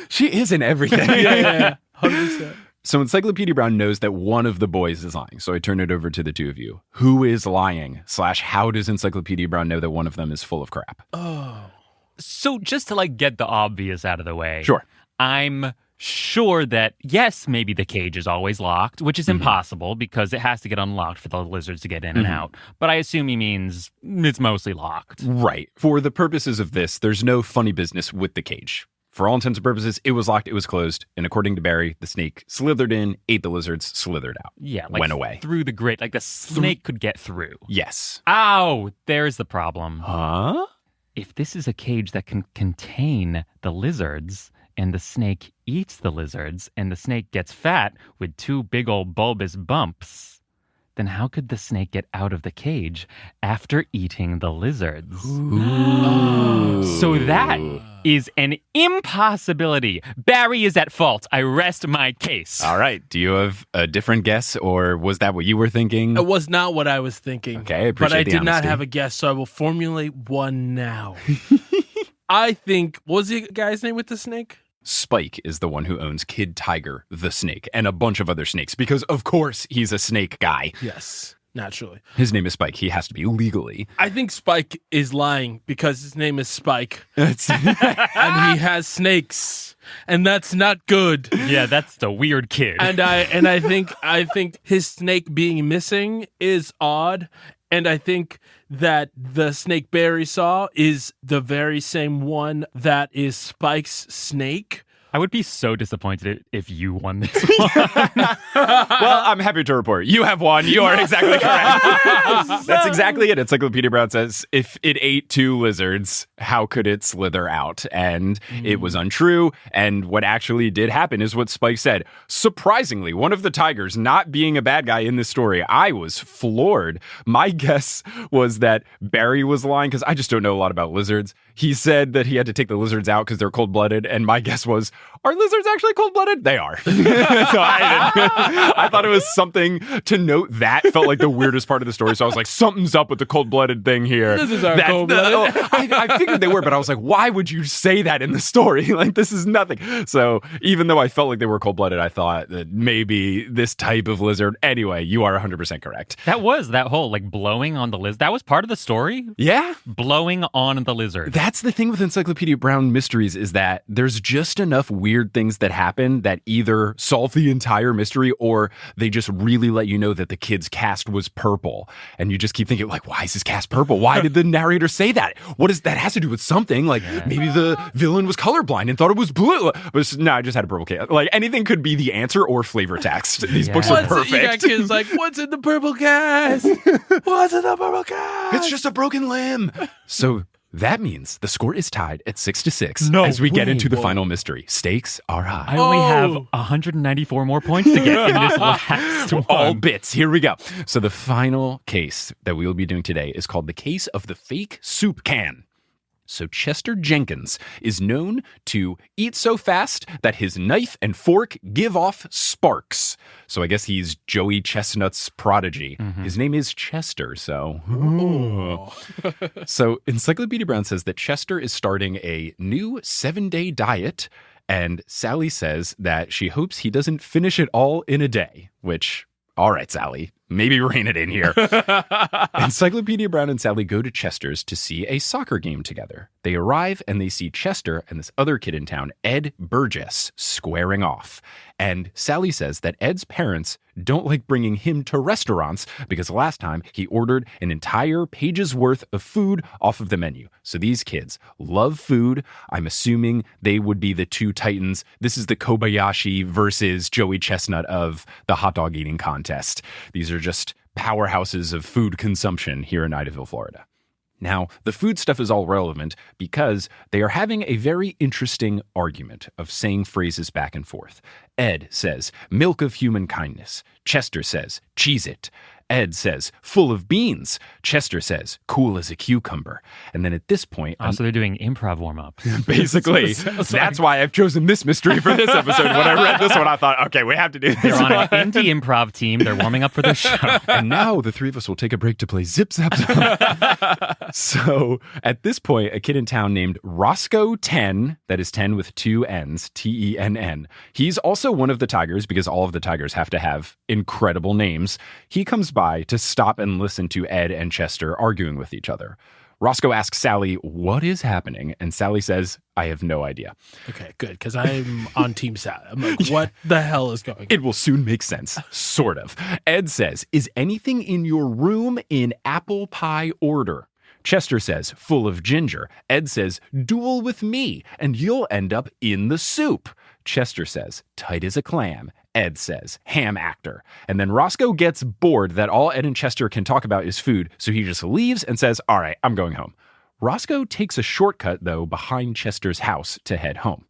she is in everything. yeah. 100%. So Encyclopedia Brown knows that one of the boys is lying. So I turn it over to the two of you. Who is lying? / how does Encyclopedia Brown know that one of them is full of crap? Oh. So just to get the obvious out of the way. Sure. I'm sure that, yes, maybe the cage is always locked, which is impossible because it has to get unlocked for the lizards to get in and out. But I assume he means it's mostly locked. Right. For the purposes of this, there's no funny business with the cage. For all intents and purposes, it was locked, it was closed. And according to Barry, the snake slithered in, ate the lizards, slithered out. Yeah. Went away. Through the grate. The snake could get through. Yes. Ow! There's the problem. Huh? If this is a cage that can contain the lizards, and the snake eats the lizards, and the snake gets fat with 2 big old bulbous bumps, then how could the snake get out of the cage after eating the lizards? Ooh. So that is an impossibility. Barry is at fault. I rest my case. All right. Do you have a different guess, or was that what you were thinking? It was not what I was thinking. Okay, I appreciate But I the did not honesty. have a guess, so I will formulate one now. I think, what was the guy's name with the snake? Spike is the one who owns Kid Tiger, the snake, and a bunch of other snakes, because of course he's a snake guy. Yes, naturally. His name is Spike. He has to be legally. I think Spike is lying because his name is Spike That's and he has snakes, and that's not good. Yeah, that's the weird kid. And I think his snake being missing is odd. And I think that the snake Barry saw is the very same one that is Spike's snake. I would be so disappointed if you won this one. Well, I'm happy to report you have won. You are exactly correct. That's exactly it. Encyclopedia Brown says, if it ate 2 lizards, how could it slither out? And it was untrue. And what actually did happen is what Spike said. Surprisingly, one of the tigers not being a bad guy in this story, I was floored. My guess was that Barry was lying because I just don't know a lot about lizards. He said that he had to take the lizards out because they're cold-blooded. And my guess was, are lizards actually cold-blooded? They are. So I thought it was something to note. That felt like the weirdest part of the story. So I was like, something's up with the cold-blooded thing here. Lizards are cold-blooded. I figured they were, but I was like, why would you say that in the story? Like, this is nothing. So even though I felt like they were cold-blooded, I thought that maybe this type of lizard. Anyway, you are 100% correct. That whole like blowing on the lizard. That was part of the story. Yeah. Blowing on the lizard. That's the thing with Encyclopedia Brown mysteries is that there's just enough weird things that happen that either solve the entire mystery or they just really let you know that the kid's cast was purple. And you just keep thinking, like, why is his cast purple? Why did the narrator say that? What is that has to do with something? Like, maybe the villain was colorblind and thought it was blue. But no, I just had a purple cast. Like, anything could be the answer or flavor text. These books are perfect. You got kids like, what's in the purple cast? What's in the purple cast? It's just a broken limb. So that means the score is tied at 6-6 No as we get way. into the Whoa. final mystery. Stakes are high. I only have 194 more points to get in this last one. All bits. Here we go. So the final case that we will be doing today is called the case of the fake soup can. So Chester Jenkins is known to eat so fast that his knife and fork give off sparks. So I guess he's Joey Chestnut's prodigy. His name is Chester, so... So Encyclopedia Brown says that Chester is starting a new 7-day diet, and Sally says that she hopes he doesn't finish it all in a day, which... All right, Sally, maybe rein it in here. Encyclopedia Brown and Sally go to Chester's to see a soccer game together. They arrive and they see Chester and this other kid in town, Ed Burgess, squaring off. And Sally says that Ed's parents don't like bringing him to restaurants because last time he ordered an entire page's worth of food off of the menu. So these kids love food. I'm assuming they would be the two titans. This is the Kobayashi versus Joey Chestnut of the hot dog eating contest. These are just powerhouses of food consumption here in Idaville, Florida. Now, the food stuff is all relevant because they are having a very interesting argument of saying phrases back and forth. Ed says, milk of human kindness. Chester says, Cheez-It. Ed says, full of beans. Chester says, cool as a cucumber. And then at this point... So they're doing improv warm-ups. Basically, that's why I've chosen this mystery for this episode. When I read this one, I thought, okay, we have to do this. They're on an indie improv team. They're warming up for their show. And now the three of us will take a break to play Zip Zap Zap. So at this point, a kid in town named Roscoe 10, that is 10 with 2 N's, Tenn. He's also one of the tigers because all of the tigers have to have incredible names. He comes by to stop and listen to Ed and Chester arguing with each other. Roscoe asks Sally, what is happening? And Sally says, I have no idea. Okay, good, because I'm on Team Sally. I'm like, what the hell is going on? It will soon make sense, sort of. Ed says, is anything in your room in apple pie order? Chester says, full of ginger. Ed says, duel with me, and you'll end up in the soup. Chester says, tight as a clam. Ed says, ham actor. And then Roscoe gets bored that all Ed and Chester can talk about is food, so he just leaves and says, all right, I'm going home. Roscoe takes a shortcut, though, behind Chester's house to head home.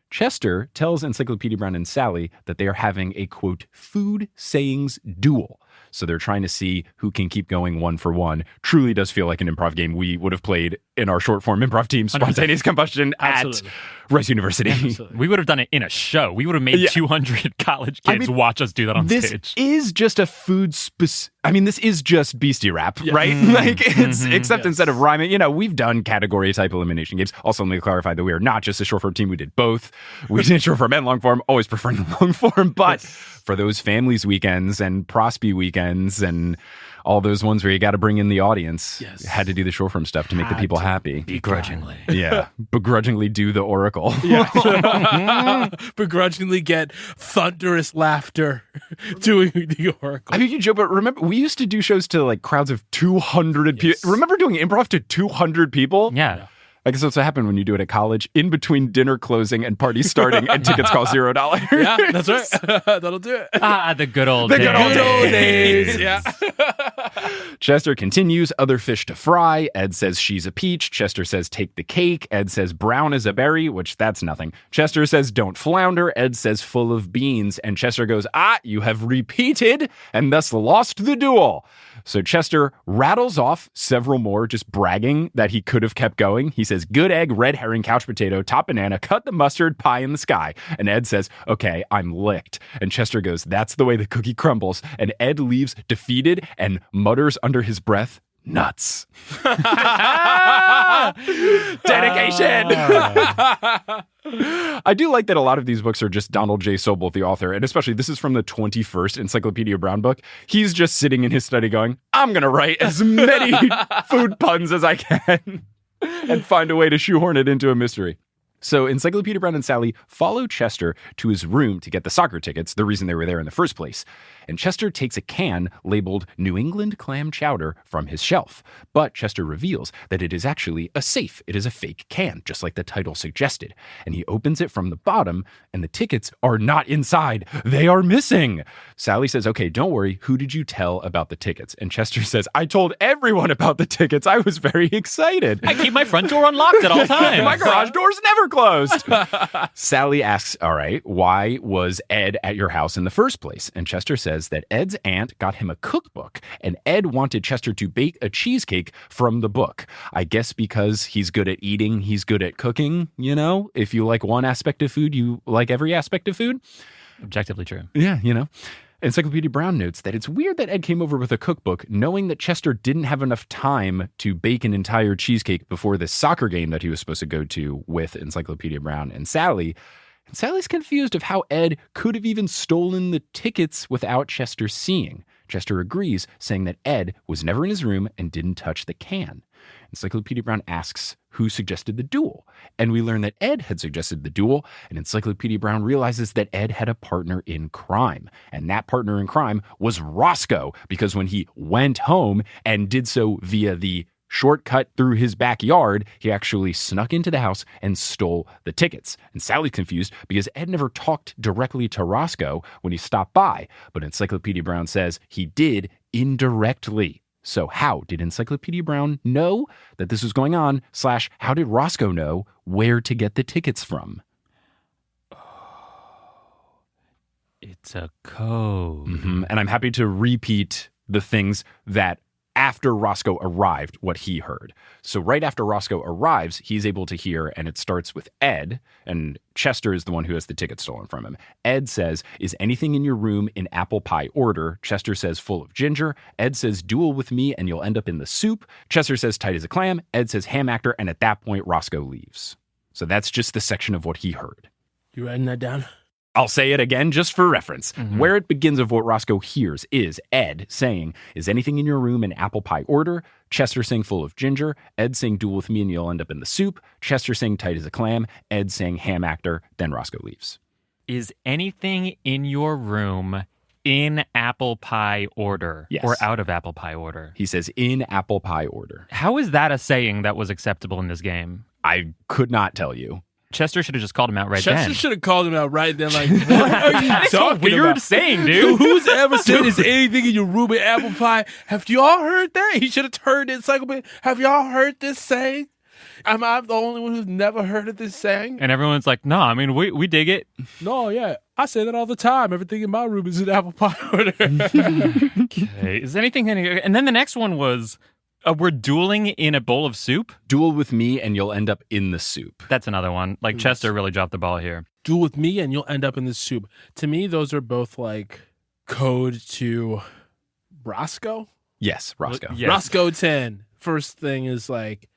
Chester tells Encyclopedia Brown and Sally that they are having a, quote, food sayings duel. So they're trying to see who can keep going one for one. Truly does feel like an improv game we would have played in our short form improv team, Spontaneous Combustion, at Rice University. Absolutely. We would have done it in a show. We would have made 200 college kids watch us do that on stage. This is just a this is just beastie rap, right? Like, it's except instead of rhyming, we've done category type elimination games. Also, let me clarify that we are not just a short form team. We did both. We did short form and long form, always preferring the long form. But for those families weekends and Prosby weekends and all those ones where you got to bring in the audience, had to do the short form stuff to make the people happy. Begrudgingly. Yeah. Begrudgingly do the oracle. Begrudgingly get thunderous laughter doing the oracle. I mean, you joke, but remember, we used to do shows to like crowds of 200 people. Remember doing improv to 200 people? Yeah. I guess that's what happened when you do it at college, in between dinner closing and party starting, and tickets cost $0. Yeah, that's right. That'll do it. The good old days. Good old days. Yeah. Chester continues, other fish to fry. Ed says she's a peach. Chester says take the cake. Ed says brown as a berry, which that's nothing. Chester says don't flounder. Ed says full of beans. And Chester goes, you have repeated and thus lost the duel. So Chester rattles off several more, just bragging that he could have kept going. He says, good egg, red herring, couch potato, top banana, cut the mustard, pie in the sky. And Ed says, okay, I'm licked. And Chester goes, that's the way the cookie crumbles. And Ed leaves defeated and mutters under his breath, nuts. Dedication. I do like that a lot of these books are just Donald J. Sobel, the author, and especially this is from the 21st Encyclopedia Brown book. He's just sitting in his study going, I'm going to write as many food puns as I can and find a way to shoehorn it into a mystery. So Encyclopedia Brown and Sally follow Chester to his room to get the soccer tickets, the reason they were there in the first place. And Chester takes a can labeled New England Clam Chowder from his shelf. But Chester reveals that it is actually a safe. It is a fake can, just like the title suggested. And he opens it from the bottom, and the tickets are not inside. They are missing. Sally says, okay, don't worry. Who did you tell about the tickets? And Chester says, I told everyone about the tickets. I was very excited. I keep my front door unlocked at all times. My garage door's never closed. Sally asks, all right, why was Ed at your house in the first place? And Chester says that Ed's aunt got him a cookbook, and Ed wanted Chester to bake a cheesecake from the book. I guess because he's good at eating, he's good at cooking, If you like one aspect of food, you like every aspect of food. Objectively true. Yeah, Encyclopedia Brown notes that it's weird that Ed came over with a cookbook knowing that Chester didn't have enough time to bake an entire cheesecake before this soccer game that he was supposed to go to with Encyclopedia Brown and Sally. And Sally's confused of how Ed could have even stolen the tickets without Chester seeing. Chester agrees, saying that Ed was never in his room and didn't touch the can. Encyclopedia Brown asks who suggested the duel, and we learn that Ed had suggested the duel, and Encyclopedia Brown realizes that Ed had a partner in crime, and that partner in crime was Roscoe, because when he went home and did so via the shortcut through his backyard, he actually snuck into the house and stole the tickets. And Sally's confused because Ed never talked directly to Roscoe when he stopped by, but Encyclopedia Brown says he did indirectly. So how did Encyclopedia Brown know that this was going on, / how did Roscoe know where to get the tickets from? It's a code. Mm-hmm. And I'm happy to repeat the things that after Roscoe arrived, what he heard. So right after Roscoe arrives, he's able to hear, and it starts with Ed, and Chester is the one who has the ticket stolen from him. Ed says, is anything in your room in apple pie order? Chester says, full of ginger. Ed says, duel with me and you'll end up in the soup. Chester says, tight as a clam. Ed says, ham actor, and at that point, Roscoe leaves. So that's just the section of what he heard. You writing that down? I'll say it again just for reference. Mm-hmm. Where it begins of what Roscoe hears is Ed saying, is anything in your room in apple pie order? Chester saying full of ginger. Ed saying duel with me and you'll end up in the soup. Chester saying tight as a clam. Ed saying ham actor. Then Roscoe leaves. Is anything in your room in apple pie order? Yes. Or out of apple pie order? He says in apple pie order. How is that a saying that was acceptable in this game? I could not tell you. Chester should have just called him out right then. Chester should have called him out right then. Like, what are you That's a talking weird about? saying, dude. Who's ever said is anything in your room in apple pie? Have y'all heard that? He should have heard it. Encyclopedia. Have y'all heard this saying? Am I the only one who's never heard of this saying? And everyone's like, no, I mean, we dig it. No, yeah. I say that all the time. Everything in my room is an apple pie order. Okay. Is anything in here? And then the next one was, we're dueling in a bowl of soup. Duel with me and you'll end up in the soup. That's another one. Like Chester really dropped the ball here. Duel with me and you'll end up in the soup. To me, those are both like code to Roscoe. Yes, Roscoe. Yes. Roscoe 10. First thing is like,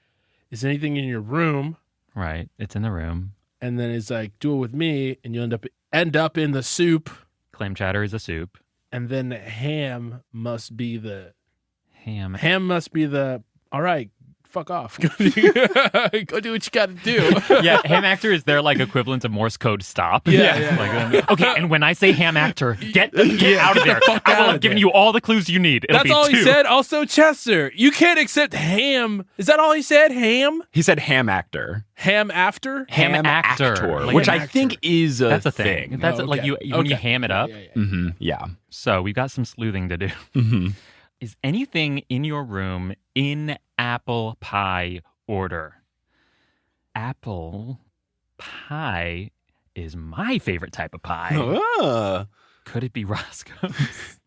is anything in your room? Right. It's in the room. And then it's like, duel with me and you end up in the soup. Clam chowder is a soup. And then ham must be the Ham. all right, fuck off. Go do what you got to do. Yeah, ham actor is their like equivalent of Morse code stop. Yeah. Like, okay, and when I say ham actor, get out of there. I will have given you all the clues you need. It'll That's be all 2. he said. Also, Chester, you can't accept ham. Is that all he said? Ham? He said ham actor. Ham after? Ham actor. Like which an I actor. think is a That's a thing. That's like okay. you when you ham it up. Mm-hmm. Yeah. So we've got some sleuthing to do. Mm-hmm. Is anything in your room in apple pie order? Apple pie is my favorite type of pie. Could it be Roscoe's?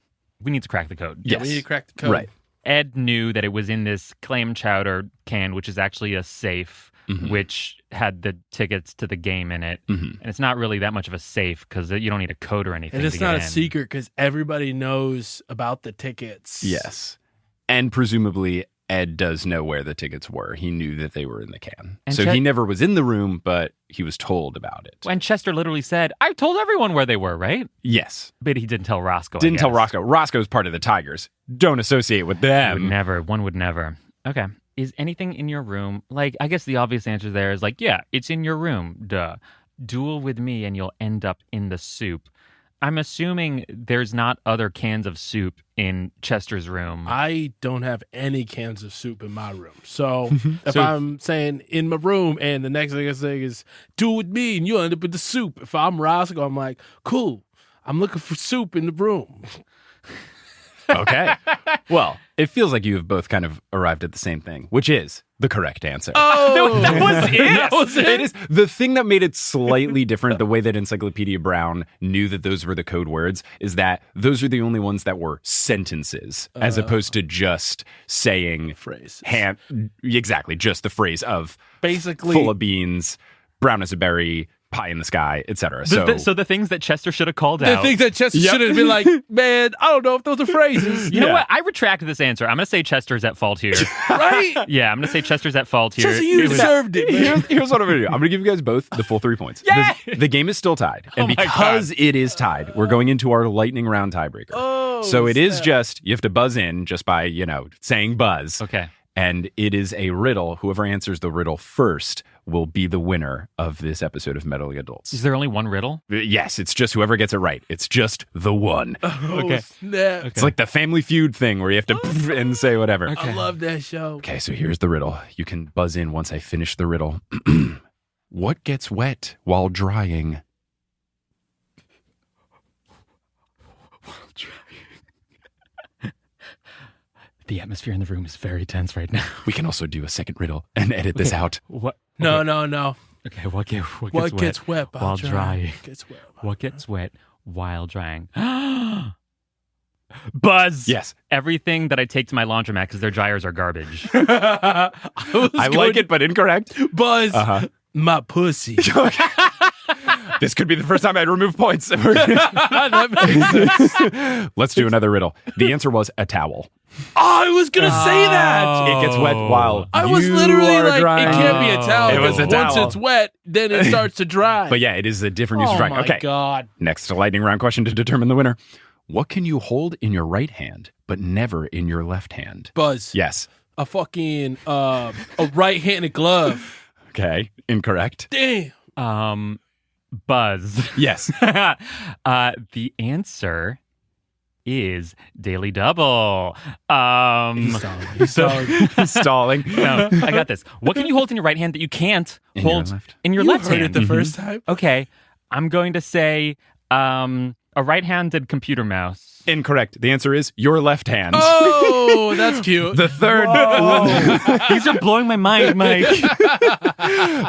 We need to crack the code. Yeah, we need to crack the code. Right. Ed knew that it was in this clam chowder can, which is actually a safe, which had the tickets to the game in it. Mm-hmm. And it's not really that much of a safe because you don't need a code or anything. And it's to not get a in. secret because everybody knows about the tickets. Yes. And presumably Ed does know where the tickets were. He knew that they were in the can. And so he never was in the room, but he was told about it. And Chester literally said, I told everyone where they were, right? Yes. But he didn't tell Roscoe. Didn't tell Roscoe. Roscoe's part of the Tigers. Don't associate with them. One would never. Okay. Is anything in your room? Like, I guess the obvious answer there is like, yeah, it's in your room. Duh. Duel with me and you'll end up in the soup. I'm assuming there's not other cans of soup in Chester's room. I don't have any cans of soup in my room. So if I'm saying in my room and the next thing I say is duel with me and you'll end up in the soup. If I'm Roscoe, I'm like, cool. I'm looking for soup in the room. Okay. Well, it feels like you have both kind of arrived at the same thing, which is the correct answer. Oh, that was it. Yes, That was it? It is. The thing that made it slightly different, the way that Encyclopedia Brown knew that those were the code words, is that those are the only ones that were sentences, as opposed to just saying Phrases. Exactly, just the phrase of Basically, full of beans, brown as a berry, pie in the sky, etc. So the things that Chester should have called the out. thing that Chester should have been like, man, I don't know if those are phrases. You know what? I retract this answer. I'm going to say Chester's at fault here. Right? Yeah, I'm going to say Chester's at fault here. Chester, you It was- deserved it, man. Here's what I'm going to do. I'm going to give you guys both the full 3 points. Yay! The game is still tied. And Oh my because it is tied, we're going into our lightning round tiebreaker. Oh, so it is snap. just, you have to buzz in just by, saying buzz. Okay. And it is a riddle. Whoever answers the riddle first will be the winner of this episode of Meddling Adults. Is there only one riddle? Yes, it's just whoever gets it right. It's just the one. Oh, Okay. snap. It's like the Family Feud thing where you have to and say whatever. Okay. I love that show. Okay, so here's the riddle. You can buzz in once I finish the riddle. What gets wet while drying? The atmosphere in the room is very tense right now. We can also do a second riddle and edit this out. What? No, okay. no. Okay, what What gets wet while drying? Gets wet. What gets wet while drying? Buzz. Yes. Everything that I take to my laundromat because their dryers are garbage. I like it, but incorrect. Buzz, Uh-huh. my pussy. This could be the first time I remove points. That makes sense. Let's do another riddle. The answer was a towel. Oh, I was gonna say that. It gets wet while I was you literally are like, drying. it can't be a towel. It was a because Once towel. it's wet, then it starts to dry. But yeah, it is a different use oh of drying. my Okay. God. Next lightning round question to determine the winner. What can you hold in your right hand, but never in your left hand? Buzz. Yes. A fucking a right-handed glove. Okay. Incorrect. Damn. Buzz. Yes. The answer is Daily Double. He's stalling. Stalling. No, I got this. What can you hold in your right hand that you can't In your hold left. in your You left heard hand? it the first time. Okay, I'm going to say a right-handed computer mouse. Incorrect. The answer is your left hand. Oh, that's cute. The third. These are blowing my mind, Mike.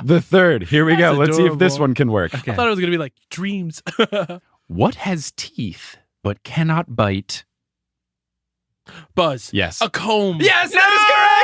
The third. Here we go. That's Let's see if this adorable. one can work. I thought it was gonna be like dreams. What has teeth but cannot bite? Buzz. Yes. A comb. Yes, that is correct.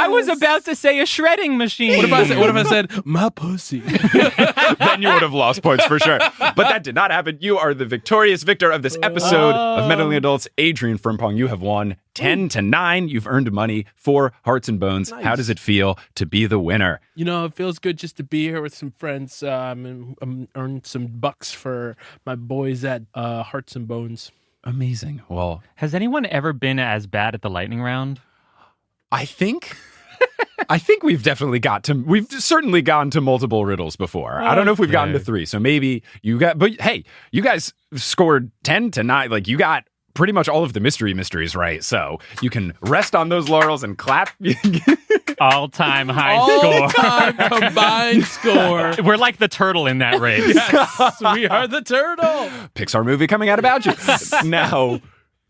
I was about to say a shredding machine. What if I said my pussy? Then you would have lost points for sure. But that did not happen. You are the victorious victor of this episode of Meddling Adults. Adrian Frimpong, you have won 10-9. You've earned money for Hearts and Bones. Nice. How does it feel to be the winner? You know, it feels good just to be here with some friends and earn some bucks for my boys at Hearts and Bones. Amazing. Well, Has anyone ever been as bad at the lightning round? I think we've certainly gone to multiple riddles before. I don't know if we've gotten to 3. So maybe but hey, you guys scored 10-9. Like, you got pretty much all of the mysteries right. So you can rest on those laurels and clap. All-time high score. All-time combined score. We're like the turtle in that race. Yes, we are the turtle. Pixar movie coming out about you. Now,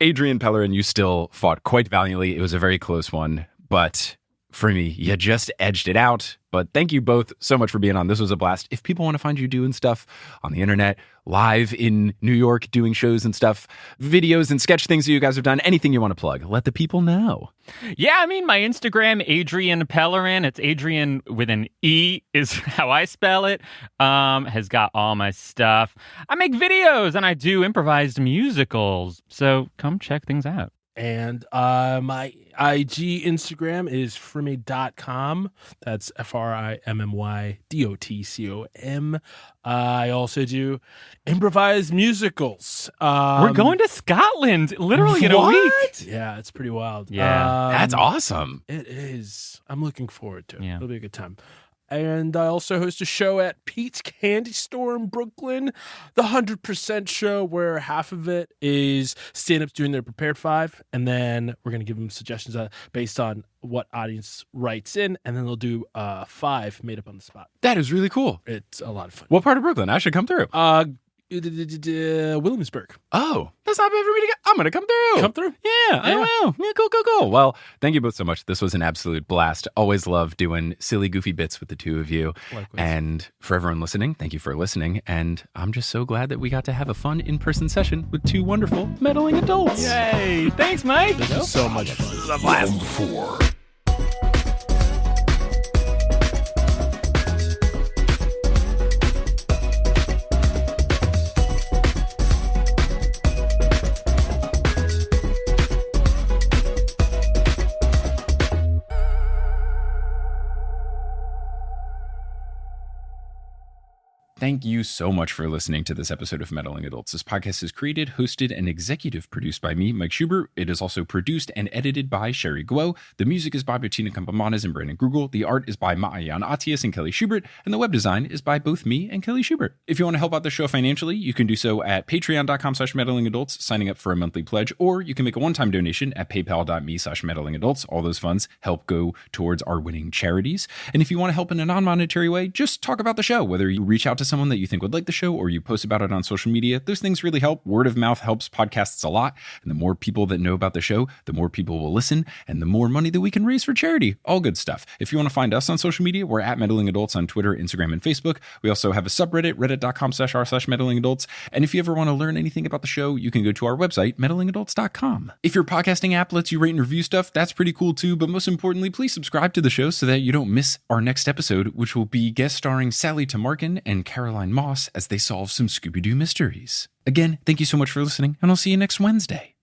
Adrian Pellerin, you still fought quite valiantly. It was a very close one, but for me, you just edged it out. But thank you both so much for being on. This was a blast. If people want to find you doing stuff on the internet, live in New York, doing shows and stuff, videos and sketch things that you guys have done, anything you want to plug, let the people know. Yeah, I mean, my Instagram, Adrian Pellerin, it's Adrian with an E is how I spell it, has got all my stuff. I make videos and I do improvised musicals. So come check things out. And my IG Instagram is frimmy.com. That's FRIMMYDOTCOM. I also do improvised musicals. We're going to Scotland literally in a week. Yeah, it's pretty wild. Yeah. That's awesome. It is. I'm looking forward to it. Yeah. It'll be a good time. And I also host a show at Pete's Candy Store in Brooklyn, the 100% show, where half of it is stand-ups doing their prepared 5, and then we're going to give them suggestions based on what audience writes in, and then they'll do 5 made up on the spot. That is really cool. It's a lot of fun. What part of Brooklyn? I should come through. Williamsburg. Oh, that's not bad for me to get. I'm going to come through. Come through. Yeah, I will. Yeah, cool. Well, thank you both so much. This was an absolute blast. Always love doing silly, goofy bits with the two of you. Likewise. And for everyone listening, thank you for listening. And I'm just so glad that we got to have a fun in-person session with 2 wonderful meddling adults. Yay! Thanks, Mike. This was so much fun. This is a blast. Round 4. Thank you so much for listening to this episode of Meddling Adults. This podcast is created, hosted, and executive produced by me, Mike Schubert. It is also produced and edited by Sherry Guo. The music is by Bettina Campamanes and Brandon Grugel. The art is by Maayan Atias and Kelly Schubert. And the web design is by both me and Kelly Schubert. If you want to help out the show financially, you can do so at patreon.com/meddlingadults, signing up for a monthly pledge, or you can make a one-time donation at paypal.me/meddlingadults. All those funds help go towards our winning charities. And if you want to help in a non-monetary way, just talk about the show, whether you reach out to someone that you think would like the show or you post about it on social media. Those things really help. Word of mouth helps podcasts a lot. And the more people that know about the show, the more people will listen and the more money that we can raise for charity. All good stuff. If you want to find us on social media, we're at Meddling Adults on Twitter, Instagram, and Facebook. We also have a subreddit, reddit.com/r/meddlingadults. And if you ever want to learn anything about the show, you can go to our website, meddlingadults.com. If your podcasting app lets you rate and review stuff, that's pretty cool too. But most importantly, please subscribe to the show so that you don't miss our next episode, which will be guest starring Sally Tamarkin and Caroline Moss as they solve some Scooby-Doo mysteries. Again, thank you so much for listening, and I'll see you next Wednesday.